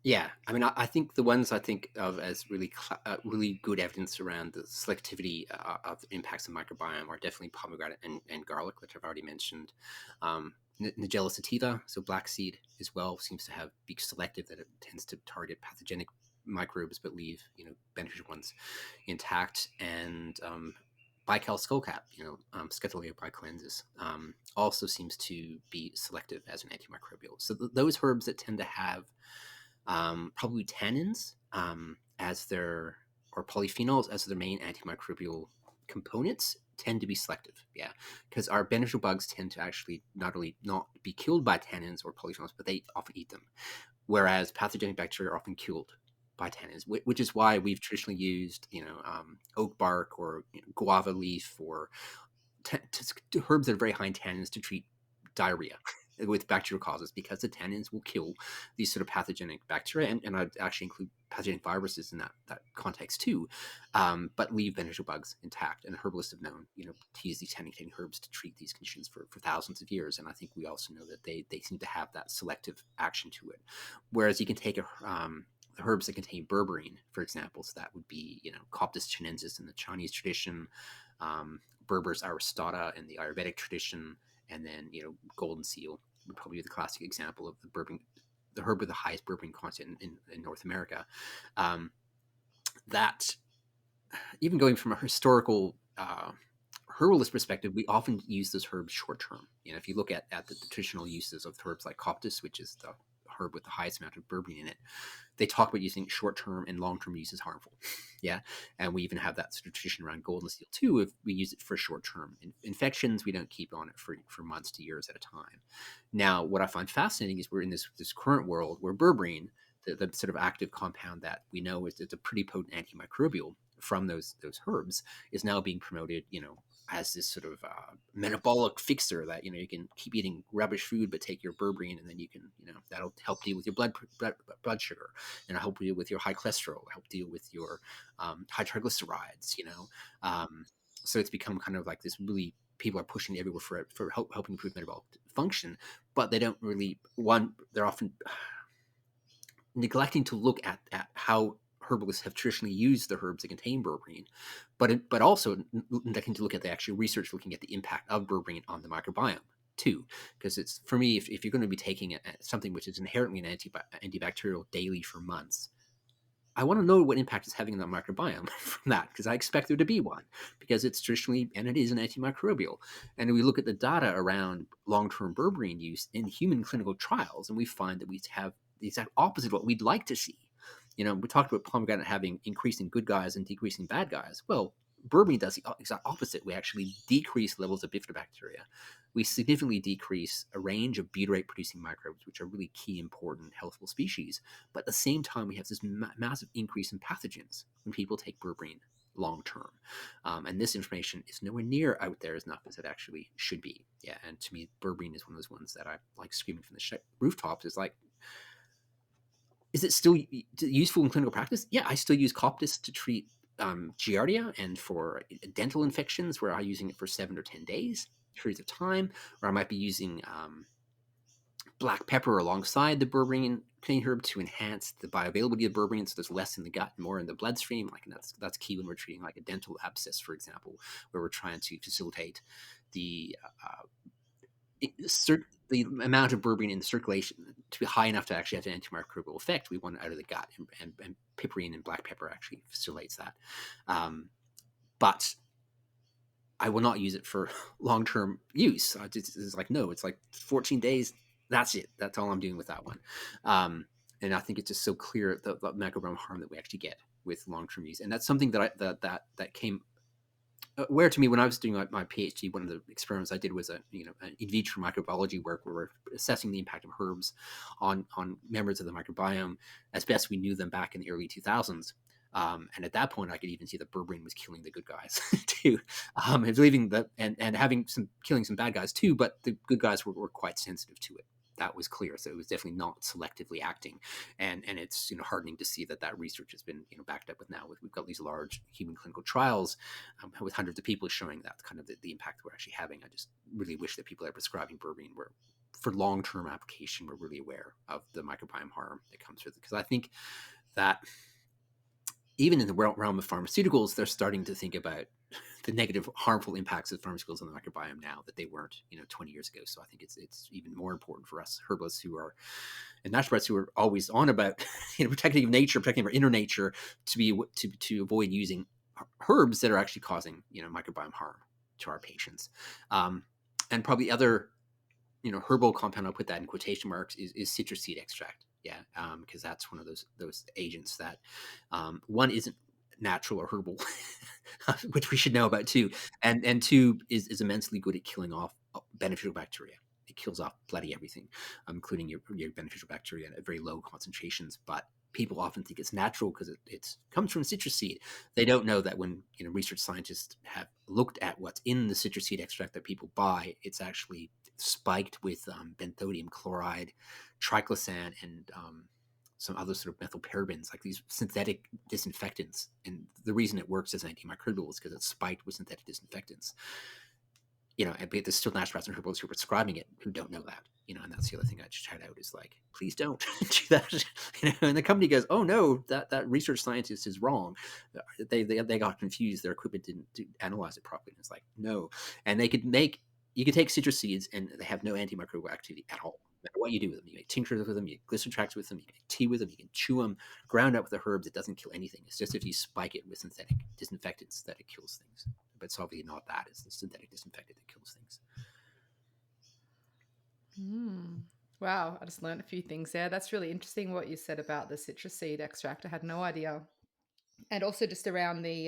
Yeah, I mean, I think the ones I think of as really good evidence around the selectivity of the impacts of microbiome are definitely pomegranate and garlic, which I've already mentioned. Nigella sativa, so black seed as well, seems to be selective, that it tends to target pathogenic microbes but leave beneficial ones intact. And bical skullcap, Scutellaria bicalensis, also seems to be selective as an antimicrobial. So those herbs that tend to have probably tannins as their or polyphenols as their main antimicrobial components tend to be selective. Yeah, because our beneficial bugs tend to actually not only not be killed by tannins or polyphenols, but they often eat them. Whereas pathogenic bacteria are often killed by tannins, which is why we've traditionally used oak bark or guava leaf or herbs that are very high in tannins to treat diarrhea with bacterial causes, because the tannins will kill these sort of pathogenic bacteria, and I'd actually include pathogenic viruses in that context too, but leave beneficial bugs intact. And herbalists have known, to use these tannin-containing herbs to treat these conditions for thousands of years. And I think we also know that they seem to have that selective action to it. Whereas you can take the herbs that contain berberine, for example, so that would be Coptis chinensis in the Chinese tradition, Berber's aristata in the Ayurvedic tradition, and then golden seal would probably be the classic example of the herb with the highest berberine content in North America. That, even going from a historical herbalist perspective, we often use those herbs short term. If you look at the traditional uses of herbs like Coptis, which is the herb with the highest amount of berberine in it, they talk about using short-term and long-term use is harmful. Yeah. And we even have that sort of tradition around golden seal too. If we use it for short-term infections, we don't keep on it for months to years at a time. Now, what I find fascinating is we're in this current world where berberine, the sort of active compound that we know is a pretty potent antimicrobial from those herbs, is now being promoted, as this sort of metabolic fixer that, you can keep eating rubbish food, but take your berberine and then you can, that'll help deal with your blood sugar, and help deal with your high cholesterol, help deal with your high triglycerides, so it's become kind of like this really, people are pushing everywhere for helping improve metabolic function, but they don't really, they're often neglecting to look at how herbalists have traditionally used the herbs that contain berberine, but also neglecting to look at the actual research looking at the impact of berberine on the microbiome too. Because it's, for me, if you're going to be taking something which is inherently an antibacterial daily for months, I want to know what impact it's having on the microbiome from that, because I expect there to be one, because it's traditionally, and it is, an antimicrobial. And we look at the data around long-term berberine use in human clinical trials, and we find that we have the exact opposite of what we'd like to see. We talked about pomegranate having increasing good guys and decreasing bad guys. Well, berberine does the exact opposite. We actually decrease levels of bifidobacteria. We significantly decrease a range of butyrate-producing microbes, which are really key, important, healthful species. But at the same time, we have this massive increase in pathogens when people take berberine long-term. And this information is nowhere near out there as enough as it actually should be. Yeah, and to me, berberine is one of those ones that I like screaming from the rooftops. Is like, is it still useful in clinical practice? Yeah, I still use Coptis to treat Giardia and for dental infections, where I'm using it for 7 or 10 days, periods of time, or I might be using black pepper alongside the berberine cleaning herb to enhance the bioavailability of berberine, so there's less in the gut, more in the bloodstream. Like, and that's key when we're treating like a dental abscess, for example, where we're trying to facilitate the the amount of berberine in the circulation to be high enough to actually have an antimicrobial effect. We want it out of the gut, and piperine and black pepper actually facilitates that. But I will not use it for long-term use. It's like, no, it's like 14 days. That's it. That's all I'm doing with that one. And I think it's just so clear the microbiome harm that we actually get with long-term use. And that's something that came where to me when I was doing my PhD. One of the experiments I did was an in vitro microbiology work where we're assessing the impact of herbs on members of the microbiome as best we knew them back in the early 2000s. And at that point, I could even see that berberine was killing the good guys too, and leaving and having killing some bad guys too. But the good guys were quite sensitive to it. That was clear. So it was definitely not selectively acting, and it's heartening to see that research has been backed up with now. We've got these large human clinical trials with hundreds of people showing that kind of the impact we're actually having. I just really wish that people that are prescribing berberine were, for long-term application, were really aware of the microbiome harm that comes with it, because I think that even in the realm of pharmaceuticals, they're starting to think about the negative, harmful impacts of pharmaceuticals on the microbiome now that they weren't, 20 years ago. So I think it's even more important for us herbalists and naturopaths who are always on about, protecting nature, protecting our inner nature, to avoid using herbs that are actually causing, microbiome harm to our patients. And probably other, herbal compound, I'll put that in quotation marks, is citrus seed extract. Yeah, because that's one of those agents that one isn't natural or herbal, which we should know about too, and two is immensely good at killing off beneficial bacteria. It kills off bloody everything, including your beneficial bacteria at very low concentrations. But people often think it's natural because it comes from citrus seed. They don't know that when research scientists have looked at what's in the citrus seed extract that people buy, it's actually spiked with benthodium chloride, triclosan, and some other sort of methylparabens, like these synthetic disinfectants. And the reason it works as antimicrobial is because it's spiked with synthetic disinfectants. And there's still naturopaths and herbalists who are prescribing it who don't know that. And that's the other thing I just shout out is like, please don't do that. And the company goes, oh no, that research scientist is wrong. They got confused. Their equipment didn't analyze it properly. And it's like, no. And you could take citrus seeds and they have no antimicrobial activity at all. No matter what you do with them, you make tinctures with them, you make glycerin tracts with them, you make tea with them, you can chew them, ground up with the herbs. It doesn't kill anything. It's just if you spike it with synthetic disinfectants that it kills things. But it's obviously not that. It's the synthetic disinfectant that kills things. Wow, I just learned a few things there. That's really interesting what you said about the citrus seed extract. I had no idea. And also just around the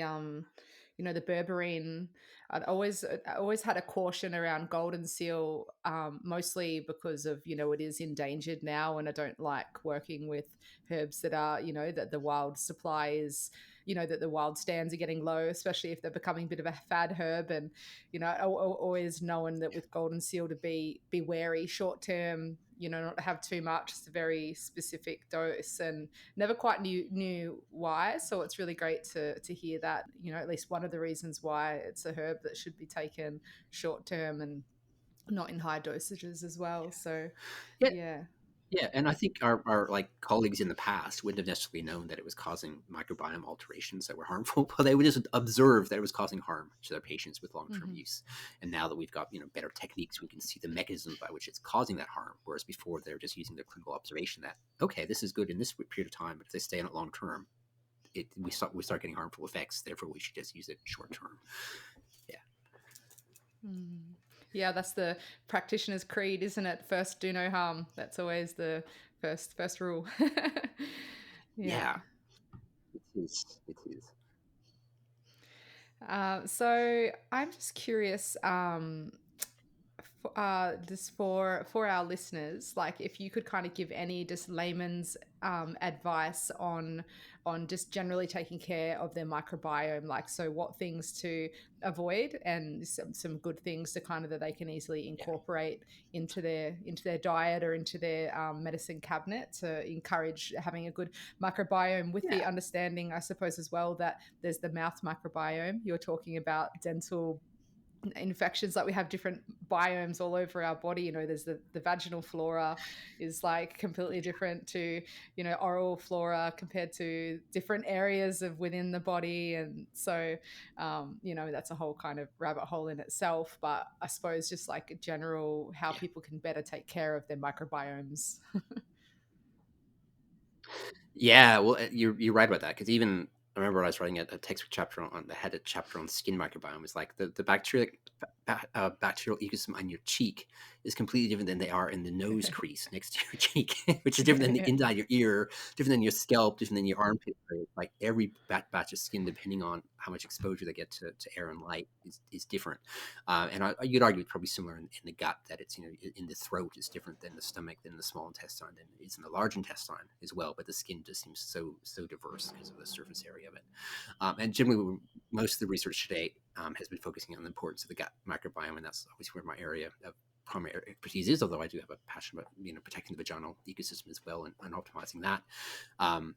the berberine, I always had a caution around golden seal, mostly because of, it is endangered now, and I don't like working with herbs that are, that the wild supply is, that the wild stands are getting low, especially if they're becoming a bit of a fad herb. And always knowing that with golden seal to be wary short term, not to have too much. It's a very specific dose, and never quite knew why. So it's really great to hear that, at least one of the reasons why it's a herb that should be taken short term and not in high dosages as well. So Yeah, yeah. yeah, and I think our like colleagues in the past wouldn't have necessarily known that it was causing microbiome alterations that were harmful, but they would just observe that it was causing harm to their patients with long-term Hmm. use. And now that we've got better techniques, we can see the mechanisms by which it's causing that harm. Whereas before, they're just using their clinical observation that okay, this is good in this period of time, but if they stay on it long term, we start getting harmful effects. Therefore, we should just use it short term. Yeah, Mm. Yeah, that's the practitioner's creed, isn't it? First, do no harm. That's always the first rule. Yeah. yeah, it is. It is. So I'm just curious, just for our listeners, like if you could kind of give any just layman's advice on just generally taking care of their microbiome, like so what things to avoid and some good things to kind of that they can easily Yeah. incorporate into their diet or into their medicine cabinet to encourage having a good microbiome, with the Yeah. understanding, I suppose, as well, that there's the mouth microbiome. You're talking about dental infections, like we have different biomes all over our body. There's the vaginal flora is like completely different to oral flora compared to different areas of within the body. And so that's a whole kind of rabbit hole in itself, but I suppose just like a general how Yeah. people can better take care of their microbiomes. Yeah, well, you're right about that because even I remember I was writing a textbook chapter on that had a chapter on skin microbiome. It's like the bacterial ecosystem on your cheek is completely different than they are in the nose crease next to your cheek, which is different than the Yeah. inside your ear, different than your scalp, different than your armpit area. Like every batch of skin, depending on how much exposure they get to air and light, is different. You'd argue it's probably similar in the gut, that it's in the throat is different than the stomach, than the small intestine, than it is in the large intestine as well. But the skin just seems so diverse because of the surface area of it. And generally, most of the research today has been focusing on the importance of the gut microbiome, and that's obviously where my area of primary expertise is. Although I do have a passion about protecting the vaginal ecosystem as well, and optimizing that. Um,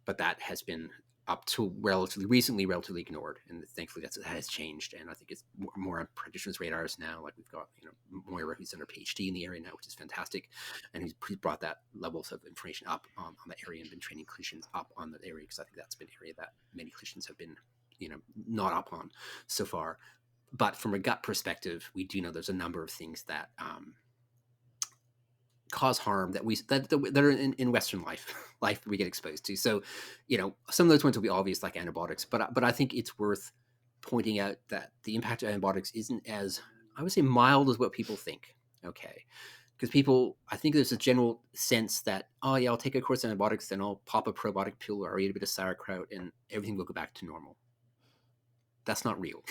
but that has been up to relatively recently relatively ignored, and thankfully that has changed, and I think it's more on practitioners' radars now. Like we've got Moira, who's done her PhD in the area now, which is fantastic, and who's brought that levels of information up on that area and been training clinicians up on that area, because I think that's been an area that many clinicians have been not up on so far. But from a gut perspective, we do know there's a number of things that cause harm that are in Western life we get exposed to. So, some of those ones will be obvious, like antibiotics, but I think it's worth pointing out that the impact of antibiotics isn't as, I would say, mild as what people think. Okay, because I think there's a general sense that, oh yeah, I'll take a course of antibiotics, then I'll pop a probiotic pill or eat a bit of sauerkraut, and everything will go back to normal. That's not real.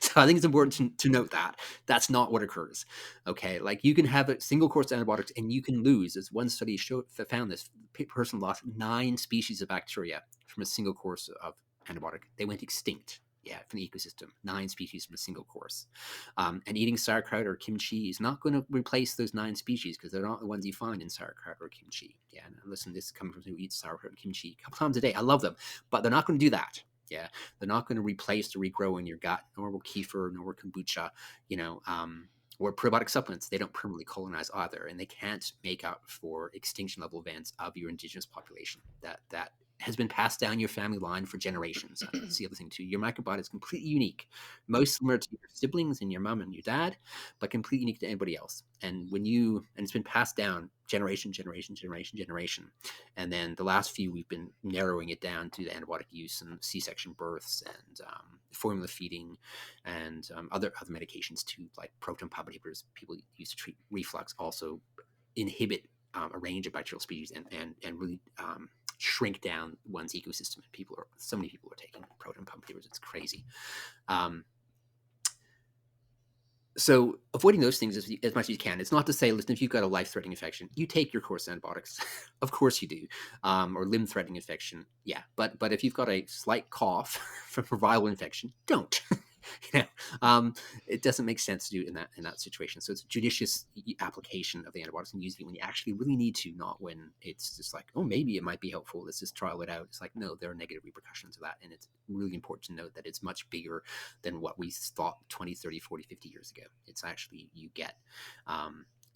So I think it's important to note that that's not what occurs. Okay, like you can have a single course of antibiotics and you can lose, as one study found this person lost 9 species of bacteria from a single course of antibiotic. They went extinct. Yeah, from the ecosystem, 9 species from a single course. And eating sauerkraut or kimchi is not going to replace those 9 species, because they're not the ones you find in sauerkraut or kimchi. Yeah, and listen, this is coming from someone who eats sauerkraut and kimchi a couple times a day. I love them, but they're not going to do that. Yeah, they're not going to replace or regrow in your gut, nor will kefir, nor will kombucha, or probiotic supplements. They don't permanently colonize either, and they can't make up for extinction level events of your indigenous population that has been passed down your family line for generations. That's the other thing too. Your microbiota is completely unique, most similar to your siblings and your mom and your dad, but completely unique to anybody else. And it's been passed down generation, and then the last few, we've been narrowing it down to the antibiotic use and C-section births and formula feeding and other medications too, like proton pump inhibitors people use to treat reflux, also inhibit a range of bacterial species and really shrink down one's ecosystem. And so many people are taking proton pump inhibitors. It's crazy. So avoiding those things as much as you can. It's not to say, listen, if you've got a life-threatening infection, you take your course of antibiotics. Of course you do. Or limb-threatening infection, yeah. But if you've got a slight cough from a viral infection, don't. It doesn't make sense to do it in that situation. So it's a judicious application of the antibiotics and using it when you actually really need to, not when it's just like, oh, maybe it might be helpful. Let's just trial it out. It's like, no, there are negative repercussions of that. And it's really important to note that it's much bigger than what we thought 20, 30, 40, 50 years ago. It's actually, you get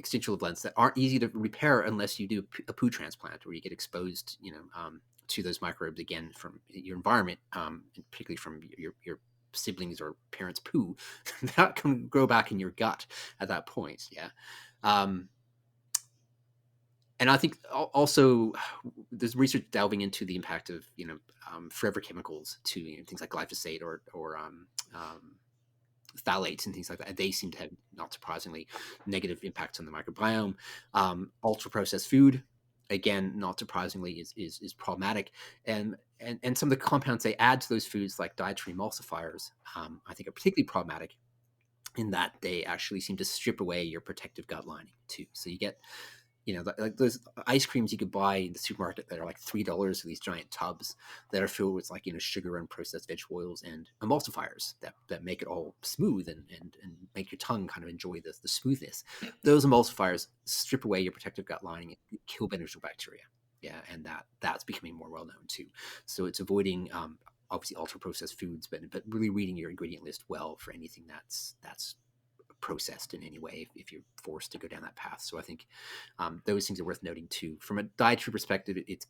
extinctual blends that aren't easy to repair unless you do a poo transplant, where you get exposed, to those microbes again from your environment, and particularly from your siblings or parents' poo. That can grow back in your gut at that point. Yeah. And I think also there's research delving into the impact of forever chemicals to things like glyphosate or phthalates and things like that. They seem to have, not surprisingly, negative impacts on the microbiome. Ultra processed food, again, not surprisingly, is problematic. And some of the compounds they add to those foods, like dietary emulsifiers, I think are particularly problematic in that they actually seem to strip away your protective gut lining too. So you get, like those ice creams you could buy in the supermarket that are like $3 for these giant tubs that are filled with sugar and processed vegetable oils and emulsifiers that make it all smooth and make your tongue kind of enjoy the smoothness. Those emulsifiers strip away your protective gut lining and kill beneficial bacteria. Yeah, and that's becoming more well known too. So it's avoiding obviously ultra processed foods, but really reading your ingredient list well for anything that's processed in any way if you're forced to go down that path. So I think those things are worth noting too. From a dietary perspective, it's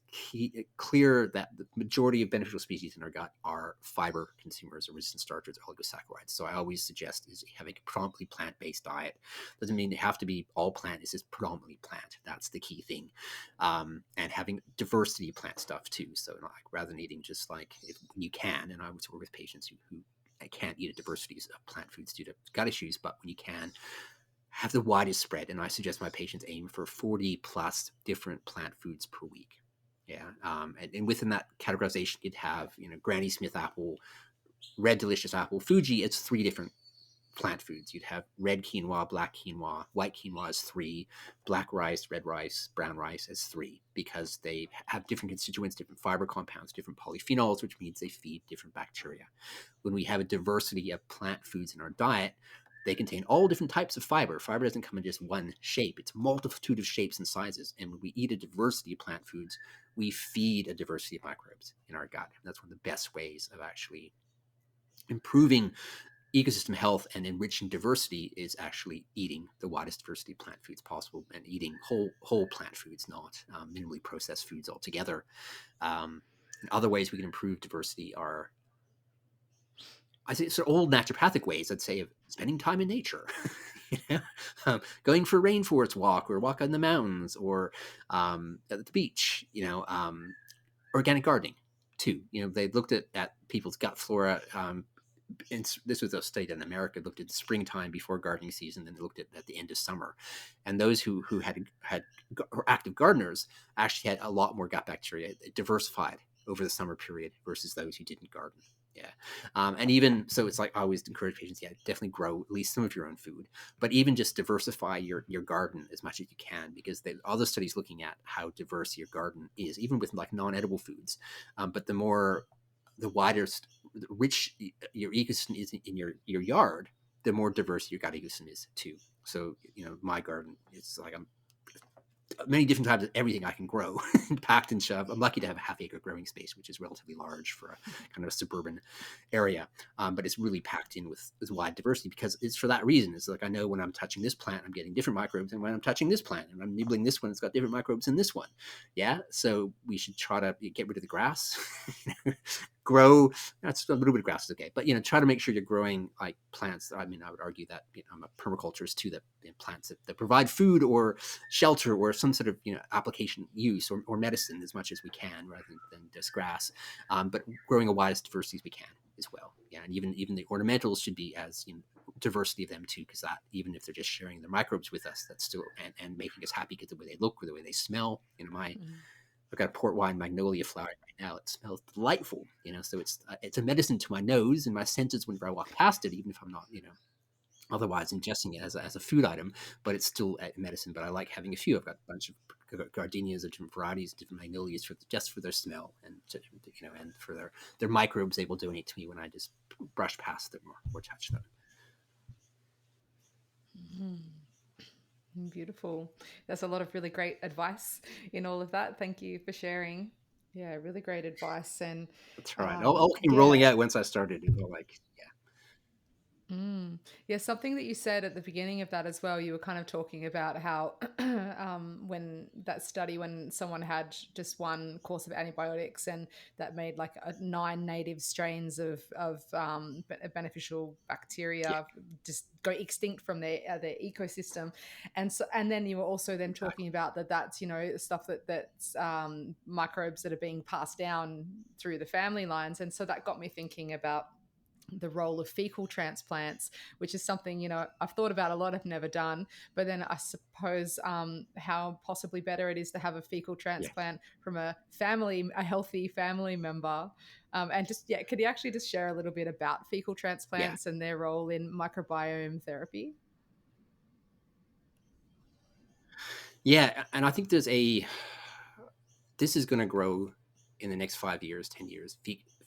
clear that the majority of beneficial species in our gut are fiber consumers or resistant starches, oligosaccharides. So I always suggest is having a predominantly plant-based diet. Doesn't mean it have to be all plant. It's just predominantly plant. That's the key thing. And having diversity of plant stuff too. So rather than eating just when you can, and I would work with patients who I can't eat a diversity of plant foods due to gut issues, but when you can, have the widest spread. And I suggest my patients aim for 40 plus different plant foods per week. Yeah. And within that categorization, you'd have, Granny Smith apple, red delicious apple, Fuji, it's 3 different plant foods. You'd have red quinoa, black quinoa, white quinoa is 3, black rice, red rice, brown rice is 3, because they have different constituents, different fiber compounds, different polyphenols, which means they feed different bacteria. When we have a diversity of plant foods in our diet, they contain all different types of fiber. Fiber doesn't come in just one shape. It's a multitude of shapes and sizes. And when we eat a diversity of plant foods, we feed a diversity of microbes in our gut. And that's one of the best ways of actually improving ecosystem health and enriching diversity, is actually eating the widest diversity of plant foods possible and eating whole plant foods, not minimally processed foods altogether. And other ways we can improve diversity are, I say, sort of old naturopathic ways, I'd say, of spending time in nature. Going for a rainforest walk or walk on the mountains or at the beach, organic gardening too. They looked at people's gut flora. This was a study in America, looked at springtime before gardening season, and looked at the end of summer. And those who had active gardeners actually had a lot more gut bacteria. It diversified over the summer period versus those who didn't garden. Yeah. And even so, it's like I always encourage patients, definitely grow at least some of your own food, but even just diversify your garden as much as you can, because other studies looking at how diverse your garden is, even with non-edible foods. But the wider, rich your ecosystem is in your yard, the more diverse your gut ecosystem is too. So, my garden, it's like I'm many different types of everything I can grow packed and shoved. I'm lucky to have a half-acre growing space, which is relatively large for a kind of a suburban area. But it's really packed in with this wide diversity, because it's for that reason. It's like, I know when I'm touching this plant, I'm getting different microbes, and when I'm touching this plant and I'm nibbling this one, it's got different microbes than this one. Yeah. So we should try to get rid of the grass, grow. That's a little bit of grass is okay, but try to make sure you're growing like plants. I mean, I would argue that I'm a permaculturist too, that plants that provide food or shelter or some sort of application use or medicine as much as we can, rather than just grass. But growing a widest diversity as we can as well. Yeah, and even the ornamentals should be as diversity of them too, because that, even if they're just sharing their microbes with us, that's still, and making us happy because the way they look or the way they smell. I've got a port wine magnolia flower right now. It smells delightful, so it's a medicine to my nose and my senses whenever I walk past it, even if I'm not, otherwise ingesting it as a food item, but it's still a medicine. But I like having a few. I've got a bunch of gardenias of different varieties, different magnolias, just for their smell and and for their microbes they will donate to me when I just brush past them or touch them. Beautiful. That's a lot of really great advice in all of that. Thank you for sharing. Yeah, really great advice. And That's right. All came rolling yeah. out once I started. It was like, yeah. Yeah, something that you said at the beginning of that as well, you were kind of talking about how when that study, when someone had just one course of antibiotics and that made like 9 native strains of beneficial Yeah, bacteria just go extinct from their ecosystem. And then you were also then talking exactly. about that's, stuff that's microbes that are being passed down through the family lines. And so that got me thinking about the role of fecal transplants, which is something I've thought about a lot, I've never done, but then I suppose how possibly better it is to have a fecal Yeah. transplant from a healthy family member. And just, yeah, could you actually just share a little bit about fecal Yeah. transplants and their role in microbiome therapy? Yeah. And I think this is going to grow in the next 5 years, 10 years.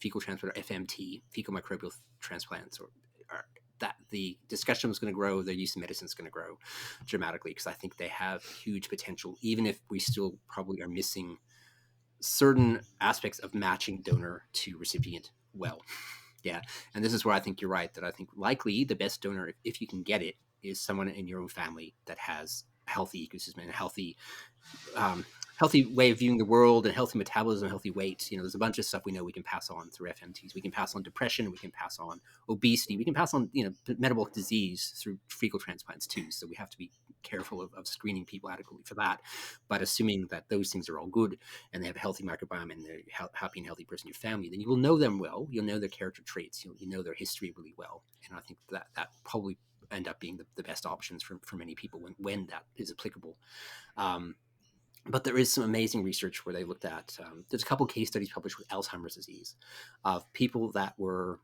Fecal transplant, or FMT, fecal microbial transplants, or that the discussion is going to grow. Their use of medicine is going to grow dramatically, because I think they have huge potential, even if we still probably are missing certain aspects of matching donor to recipient well. Yeah. And this is where I think you're right, that I think likely the best donor, if you can get it, is someone in your own family that has a healthy ecosystem and a um, healthy way of viewing the world, and healthy metabolism, healthy weight. There's a bunch of stuff we know we can pass on through FMTs. We can pass on depression. We can pass on obesity. We can pass on, metabolic disease through fecal transplants too. So we have to be careful of screening people adequately for that. But assuming that those things are all good and they have a healthy microbiome and they're happy and healthy person in your family, then you will know them well. You'll know their character traits. You know their history really well. And I think that probably end up being the best options for many people when that is applicable. But there is some amazing research where they looked at, there's a couple of case studies published with Alzheimer's disease of people that were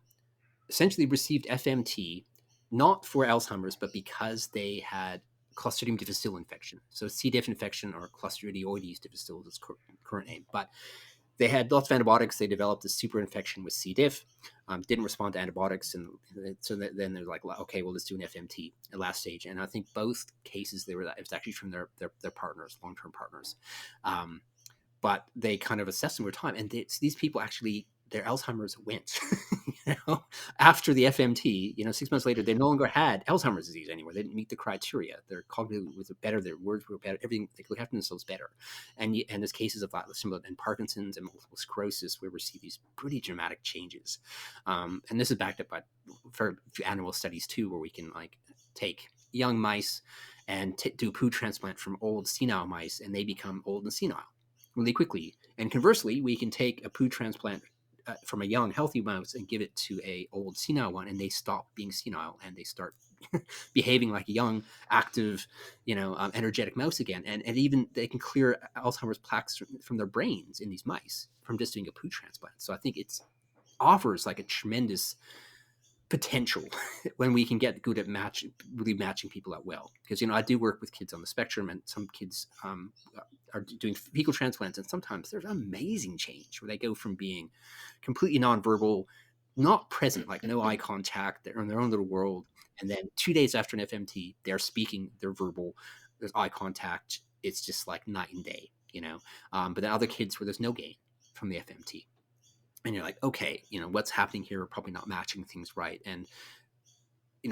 essentially received FMT, not for Alzheimer's, but because they had Clostridium difficile infection. So C. diff infection, or Clostridioides difficile is its current name. But they had lots of antibiotics. They developed a super infection with C. diff, didn't respond to antibiotics. And so then they're like, okay, well, let's do an FMT at last stage. And I think both cases, it was actually from their partners, long-term partners. But they kind of assessed them over time. And these people actually, their Alzheimer's went, after the FMT, 6 months later, they no longer had Alzheimer's disease anymore. They didn't meet the criteria. Their cognitive was better. Their words were better. Everything, they looked after themselves better. And there's cases of that, similar in Parkinson's and multiple sclerosis, where we see these pretty dramatic changes. And this is backed up by for animal studies too, where we can take young mice and do poo transplant from old senile mice, and they become old and senile really quickly. And conversely, we can take a poo transplant from a young healthy mouse and give it to a old senile one, and they stop being senile and they start behaving like a young, active, energetic mouse again. And even they can clear Alzheimer's plaques from their brains in these mice from just doing a poo transplant. So I think it offers like a tremendous potential when we can get good at really matching people out well. Because I do work with kids on the spectrum, and some kids are doing fecal transplants, and sometimes there's amazing change where they go from being completely nonverbal, not present, like no eye contact, they're in their own little world, and then 2 days after an FMT, they're speaking, they're verbal, there's eye contact. It's just like night and day. But then other kids where there's no gain from the FMT, and you're like, okay, what's happening here? We're probably not matching things right. And we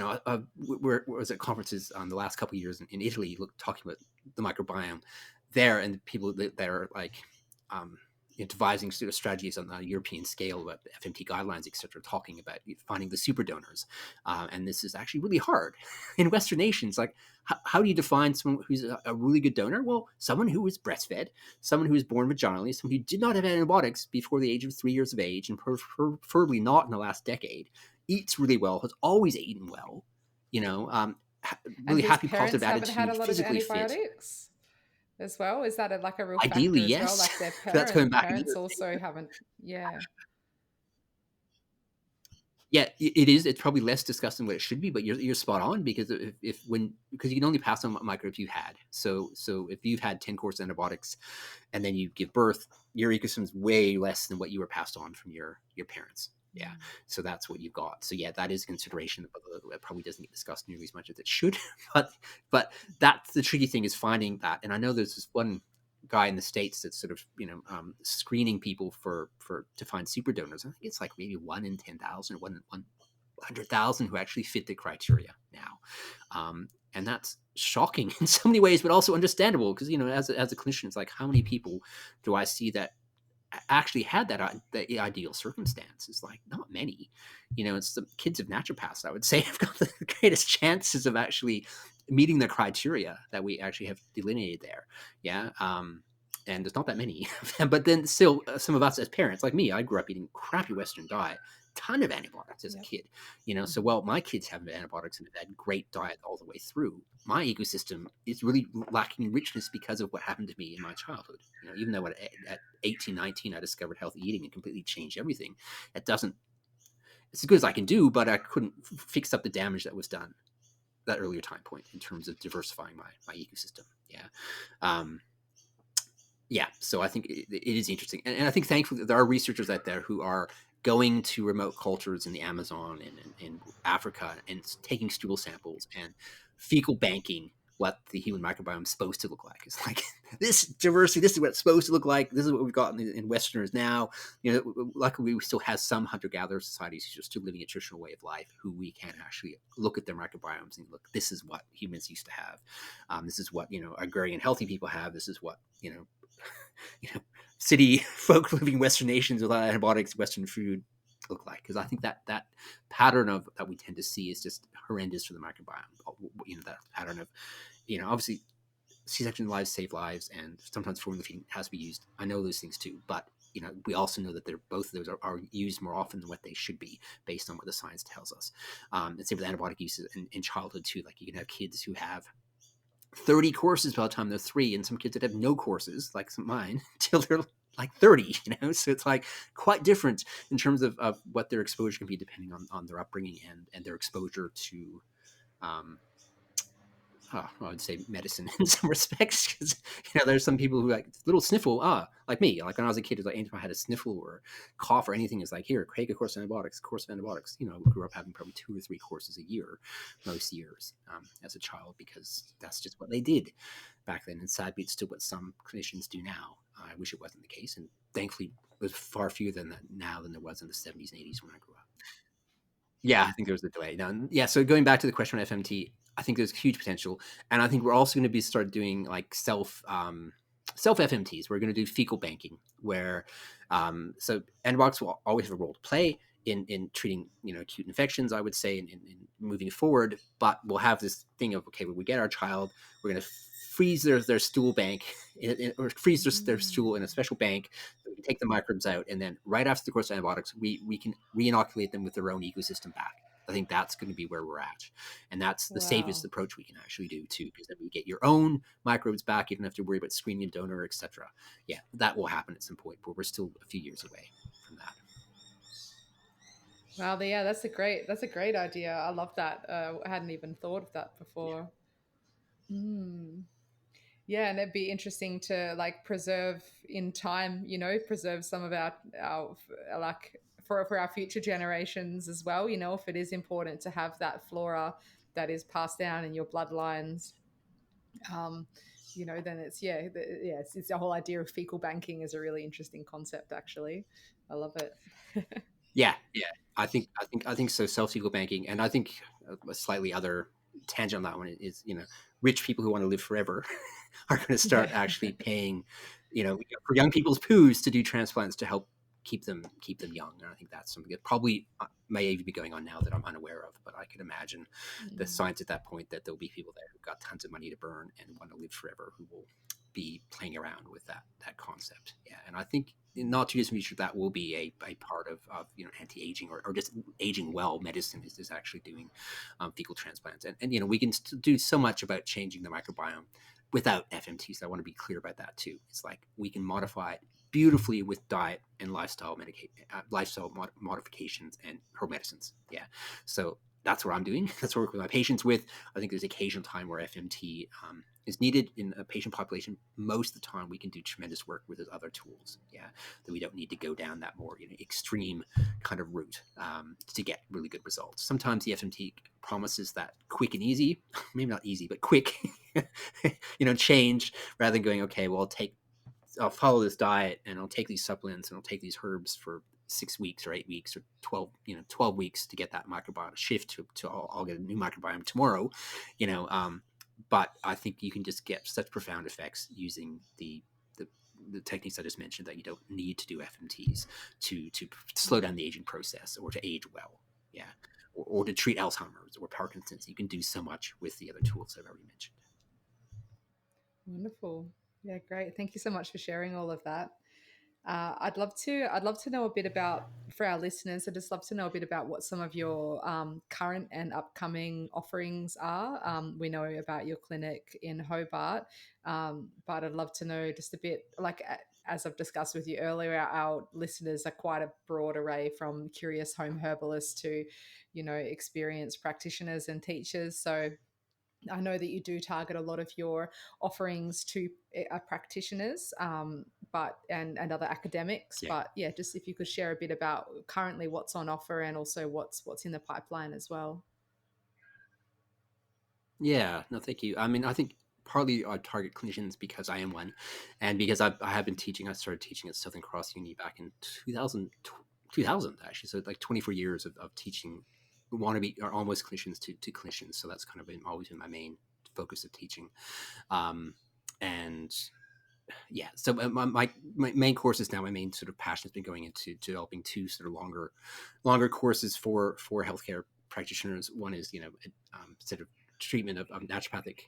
was at conferences the last couple of years in Italy, talking about the microbiome there, and people that are like devising strategies on a European scale about FMT guidelines, etc., talking about finding the super donors. And this is actually really hard in Western nations. Like, how do you define someone who's a really good donor? Well, someone who was breastfed, someone who was born vaginally, someone who did not have antibiotics before the age of 3 years of age, and preferably not in the last decade, eats really well, has always eaten well, And really whose happy, parents positive haven't had a attitude, lot of physically fit. antibiotics as well? Is that like a real Ideally, factor as well? yes. Like their That's going back parents another also haven't, yeah. Yeah, it is. It's probably less discussed than what it should be, but you're spot on because because you can only pass on what microbes you had. So if you've had 10 course antibiotics and then you give birth, your ecosystem's way less than what you were passed on from your parents. Yeah, so that's what you've got. So yeah, that is a consideration, but it probably doesn't get discussed nearly as much as it should. but that's the tricky thing, is finding that. And I know there's this one guy in the States that's sort of screening people to find super donors. I think it's like maybe 1 in 10,000 or 100,000 who actually fit the criteria now. And that's shocking in so many ways, but also understandable, because as a clinician, it's like, how many people do I see that actually had the ideal circumstance? Is like, not many. It's the kids of naturopaths, I would say, have got the greatest chances of actually meeting the criteria that we actually have delineated there. Yeah. And there's not that many of them, but then still, some of us as parents, like me, I grew up eating crappy Western diet, ton of antibiotics as a kid, so while my kids have antibiotics and have had great diet all the way through, my ecosystem is really lacking in richness because of what happened to me in my childhood. Even though at 18, 19, I discovered healthy eating and completely changed everything. It's as good as I can do, but I couldn't fix up the damage that was done that earlier time point in terms of diversifying my ecosystem. Yeah. So I think it is interesting. And I think, thankfully, there are researchers out there who are going to remote cultures in the Amazon and in Africa and taking stool samples and fecal banking what the human microbiome is supposed to look like. It's like, this diversity, this is what it's supposed to look like. This is what we've got in Westerners now. Luckily, we still have some hunter-gatherer societies who are still living a traditional way of life, who we can actually look at their microbiomes and look, this is what humans used to have. This is what, agrarian healthy people have. This is what, city folk living in Western nations without antibiotics, Western food look like. Because I think that pattern of that we tend to see is just horrendous for the microbiome. That pattern of, obviously C-section lives save lives, and sometimes formula feeding has to be used. I know those things too, but we also know that both of those are used more often than what they should be, based on what the science tells us. And same with antibiotic use in childhood too. Like, you can have kids who have 30 courses by the time they're 3, and some kids that have no courses, like mine, till they're like 30, so it's like quite different in terms of what their exposure can be, depending on their upbringing and their exposure to I would say medicine in some respects, because there's some people who, like, little sniffle, like me, like when I was a kid, it was like anytime I had a sniffle or cough or anything, is like, here, take a course of antibiotics. We grew up having probably 2 or 3 courses a year most years as a child, because that's just what they did back then. And sadly, it's still what some clinicians do now. I wish it wasn't the case, and thankfully there's far fewer than that now than there was in the 70s and 80s when I grew up. Yeah, I think there was a delay. Now, yeah, so going back to the question on FMT, I think there's huge potential, and I think we're also going to start doing like self FMTs. We're going to do fecal banking, where so antibiotics will always have a role to play in treating acute infections, I would say, in moving forward. But we'll have this thing of, okay, when we get our child, we're going to freeze their stool bank, or freeze their stool in a special bank. We can take the microbes out, and then right after the course of antibiotics, we can re-inoculate them with their own ecosystem back. I think that's going to be where we're at, and that's the safest approach we can actually do too, because then we get your own microbes back. You don't have to worry about screening a donor, etc. Yeah, that will happen at some point, but we're still a few years away from that. Wow, yeah, that's a great idea. I love that. I hadn't even thought of that before. Yeah, and it'd be interesting to like preserve in time, preserve some of our like for our future generations as well. If it is important to have that flora that is passed down in your bloodlines, um, then it's the whole idea of fecal banking is a really interesting concept. Actually, I love it. Yeah. I think so. Self-fecal banking, and I think a slightly other tangent on that one is, rich people who want to live forever are going to start Yeah. actually paying, for young people's poos to do transplants to help keep them young. And I think that's something that probably may even be going on now that I'm unaware of. But I could imagine the signs at that point that there'll be people there who've got tons of money to burn and want to live forever, who will be playing around with that concept. Yeah, and I think not too distant future, that will be a part of anti-aging, or just aging well medicine is actually doing fecal transplants. And we can do so much about changing the microbiome without FMTs. I want to be clear about that too. It's like we can modify it beautifully with diet and modifications and herb medicines. Yeah. So that's what I'm doing. That's what I work with my patients with. I think there's occasional time where FMT is needed in a patient population. Most of the time, we can do tremendous work with those other tools. Yeah, that we don't need to go down that more extreme kind of route to get really good results. Sometimes the FMT promises that quick and easy, maybe not easy, but quick, change, rather than going, okay, well, I'll follow this diet and I'll take these supplements and I'll take these herbs for 6 weeks or 8 weeks or 12 weeks to get that microbiota shift to I'll get a new microbiome tomorrow, but I think you can just get such profound effects using the techniques I just mentioned, that you don't need to do FMTs to slow down the aging process or to age well. Yeah. Or to treat Alzheimer's or Parkinson's. You can do so much with the other tools I've already mentioned. Wonderful. Yeah, great. Thank you so much for sharing all of that. I'd love to know a bit about, for our listeners, I'd just love to know a bit about what some of your current and upcoming offerings are. We know about your clinic in Hobart, but I'd love to know just a bit, as I've discussed with you earlier, our listeners are quite a broad array, from curious home herbalists to, experienced practitioners and teachers. So I know that you do target a lot of your offerings to practitioners, and other academics. Yeah. But yeah, just if you could share a bit about currently what's on offer and also what's in the pipeline as well. Yeah, no, thank you. I mean, I think partly I target clinicians because I am one, and because I have been teaching. I started teaching at Southern Cross Uni back in 2000 actually. So like 24 years of teaching wannabe or almost clinicians to clinicians. So that's kind of always been my main focus of teaching. And yeah, so my main courses now, my main sort of passion has been going into developing two sort of longer courses for healthcare practitioners. One is sort of treatment of naturopathic,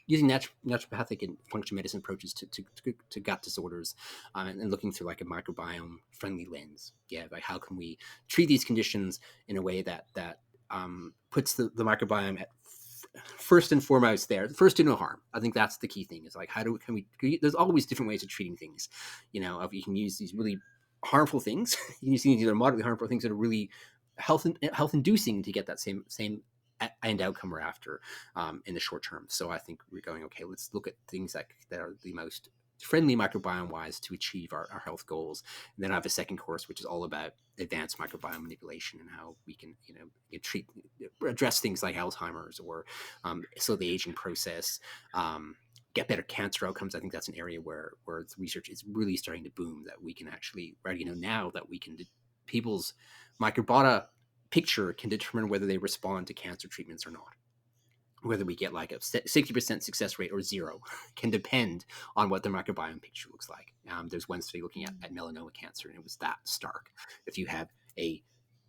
using naturopathic and functional medicine approaches to gut disorders, and looking through like a microbiome friendly lens. Yeah, like how can we treat these conditions in a way that puts the microbiome at first and foremost there. First, do no harm. I think that's the key thing. Is like there's always different ways of treating things. You can use these really harmful things. You can use these either moderately harmful things that are really health inducing to get that same end outcome we're after in the short term. So I think we're going, okay, let's look at things that are the most friendly microbiome wise to achieve our health goals. And then I have a second course which is all about advanced microbiome manipulation and how we can address things like Alzheimer's or slow the aging process, get better cancer outcomes. I think that's an area where the research is really starting to boom, that we can actually now that we can people's microbiota picture can determine whether they respond to cancer treatments or not. Whether we get like a 60% success rate or zero can depend on what the microbiome picture looks like. There's one study looking at melanoma cancer, and it was that stark. If you have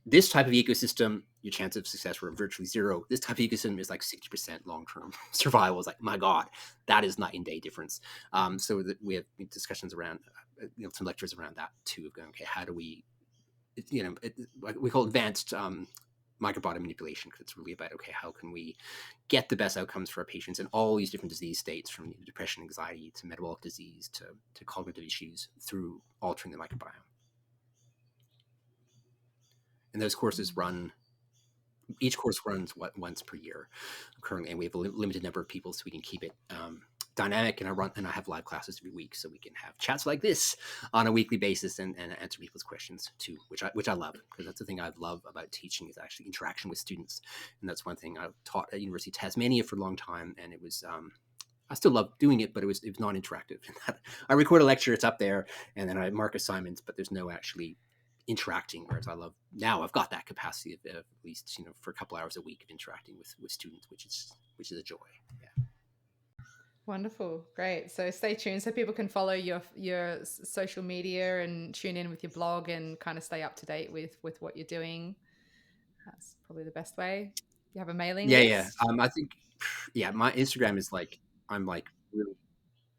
this type of ecosystem, your chance of success were virtually zero. This type of ecosystem is like 60% long-term survival. It's like, my God, that is night and day difference. So that we have discussions around, some lectures around that too, of going, okay, how do we, we call advanced microbiota manipulation, because it's really about, okay, how can we get the best outcomes for our patients in all these different disease states, from depression, anxiety, to metabolic disease, to cognitive issues, through altering the microbiome. And those courses each course runs once per year currently, and we have a limited number of people, so we can keep it dynamic. And I have live classes every week, so we can have chats like this on a weekly basis and answer people's questions too, which I love, because that's the thing I love about teaching, is actually interaction with students. And that's one thing I've taught at University of Tasmania for a long time, and it was I still love doing it, but it was non-interactive. I record a lecture, it's up there, and then I mark assignments, but there's no actually interacting. Whereas I love, now I've got that capacity of at least for a couple hours a week of interacting with students, which is a joy. Yeah. Wonderful. Great. So stay tuned so people can follow your social media and tune in with your blog and kind of stay up to date with what you're doing. That's probably the best way. You have a mailing Yeah. list? I think, my Instagram is like, I'm like really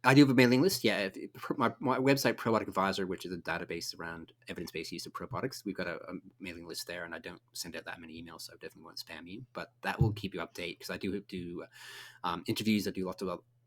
I do have a mailing list. Yeah, my website, Probiotic Advisor, which is a database around evidence-based use of probiotics. We've got a mailing list there, and I don't send out that many emails, so I definitely won't spam you. But that will keep you updated because I do interviews. I do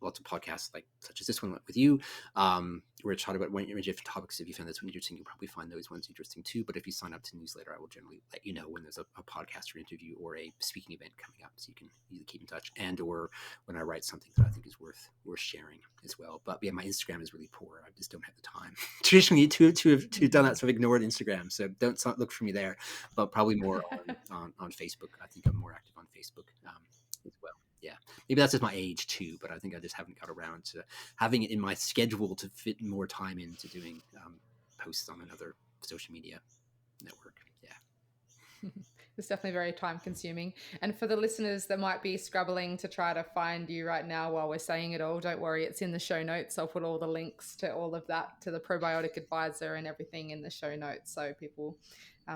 lots of podcasts such as this one with you, where it's talk about different topics. If you find this one interesting, you'll probably find those ones interesting too. But if you sign up to the newsletter, I will generally let you know when there's a podcast or interview or a speaking event coming up, so you can either keep in touch and or when I write something that I think is worth sharing as well. But yeah, my Instagram is really poor. I just don't have the time traditionally to have done that, so I've ignored Instagram. So don't look for me there, but probably more on Facebook. I think I'm more active on Facebook as well. Yeah, maybe that's just my age too, but I think I just haven't got around to having it in my schedule to fit more time into doing posts on another social media network. Yeah. It's definitely very time consuming. And for the listeners that might be scrabbling to try to find you right now while we're saying it all, don't worry, it's in the show notes. I'll put all the links to all of that, to the Probiotic Advisor and everything in the show notes. So people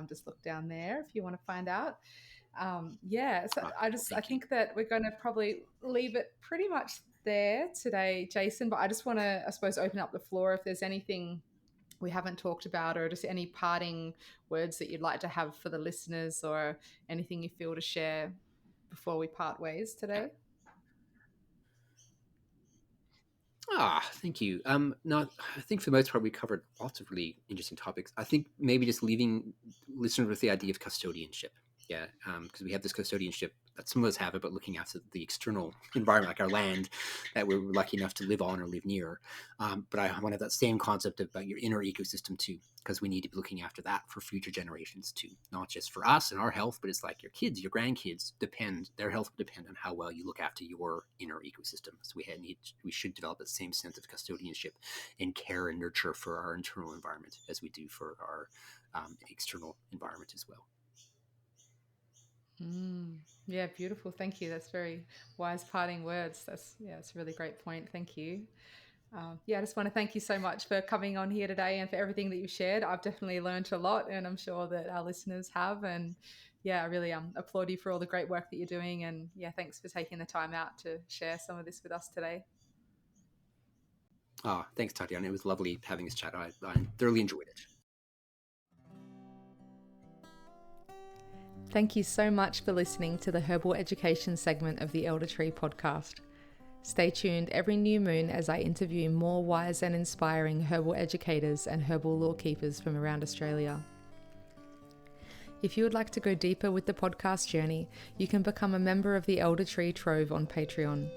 just look down there if you want to find out. So I think that we're going to probably leave it pretty much there today, Jason, but I just want to, I suppose, open up the floor if there's anything we haven't talked about or just any parting words that you'd like to have for the listeners or anything you feel to share before we part ways today. Thank you. No, I think for the most part we covered lots of really interesting topics. I think maybe just leaving listeners with the idea of custodianship. Yeah, because we have this custodianship that some of us have it, but looking after the external environment, like our land that we're lucky enough to live on or live near. But I want to have that same concept about your inner ecosystem too, because we need to be looking after that for future generations too, not just for us and our health, but it's like your kids, your grandkids their health will depend on how well you look after your inner ecosystem. So we should develop that same sense of custodianship and care and nurture for our internal environment as we do for our external environment as well. Yeah, beautiful. Thank you. That's very wise parting words. It's a really great point. Thank you. I just want to thank you so much for coming on here today and for everything that you've shared. I've definitely learned a lot, and I'm sure that our listeners have. And I really applaud you for all the great work that you're doing. And thanks for taking the time out to share some of this with us today. Thanks, Tatiana. It was lovely having this chat. I thoroughly enjoyed it. Thank you so much for listening to the Herbal Education segment of the Elder Tree podcast. Stay tuned every new moon as I interview more wise and inspiring herbal educators and herbal lore keepers from around Australia. If you would like to go deeper with the podcast journey, you can become a member of the Elder Tree Trove on Patreon.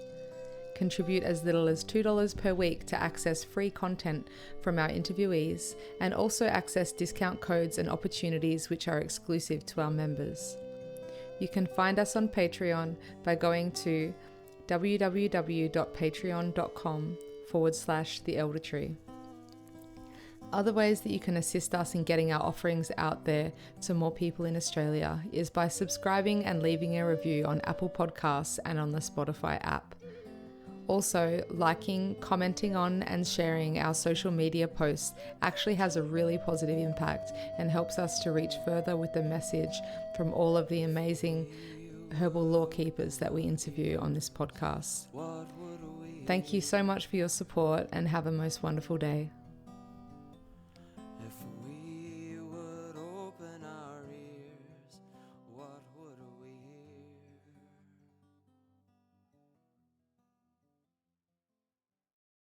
Contribute as little as $2 per week to access free content from our interviewees and also access discount codes and opportunities which are exclusive to our members. You can find us on Patreon by going to www.patreon.com/theeldertree. Other ways that you can assist us in getting our offerings out there to more people in Australia is by subscribing and leaving a review on Apple Podcasts and on the Spotify app. Also, liking, commenting on and sharing our social media posts actually has a really positive impact and helps us to reach further with the message from all of the amazing herbal lore keepers that we interview on this podcast. Thank you so much for your support and have a most wonderful day.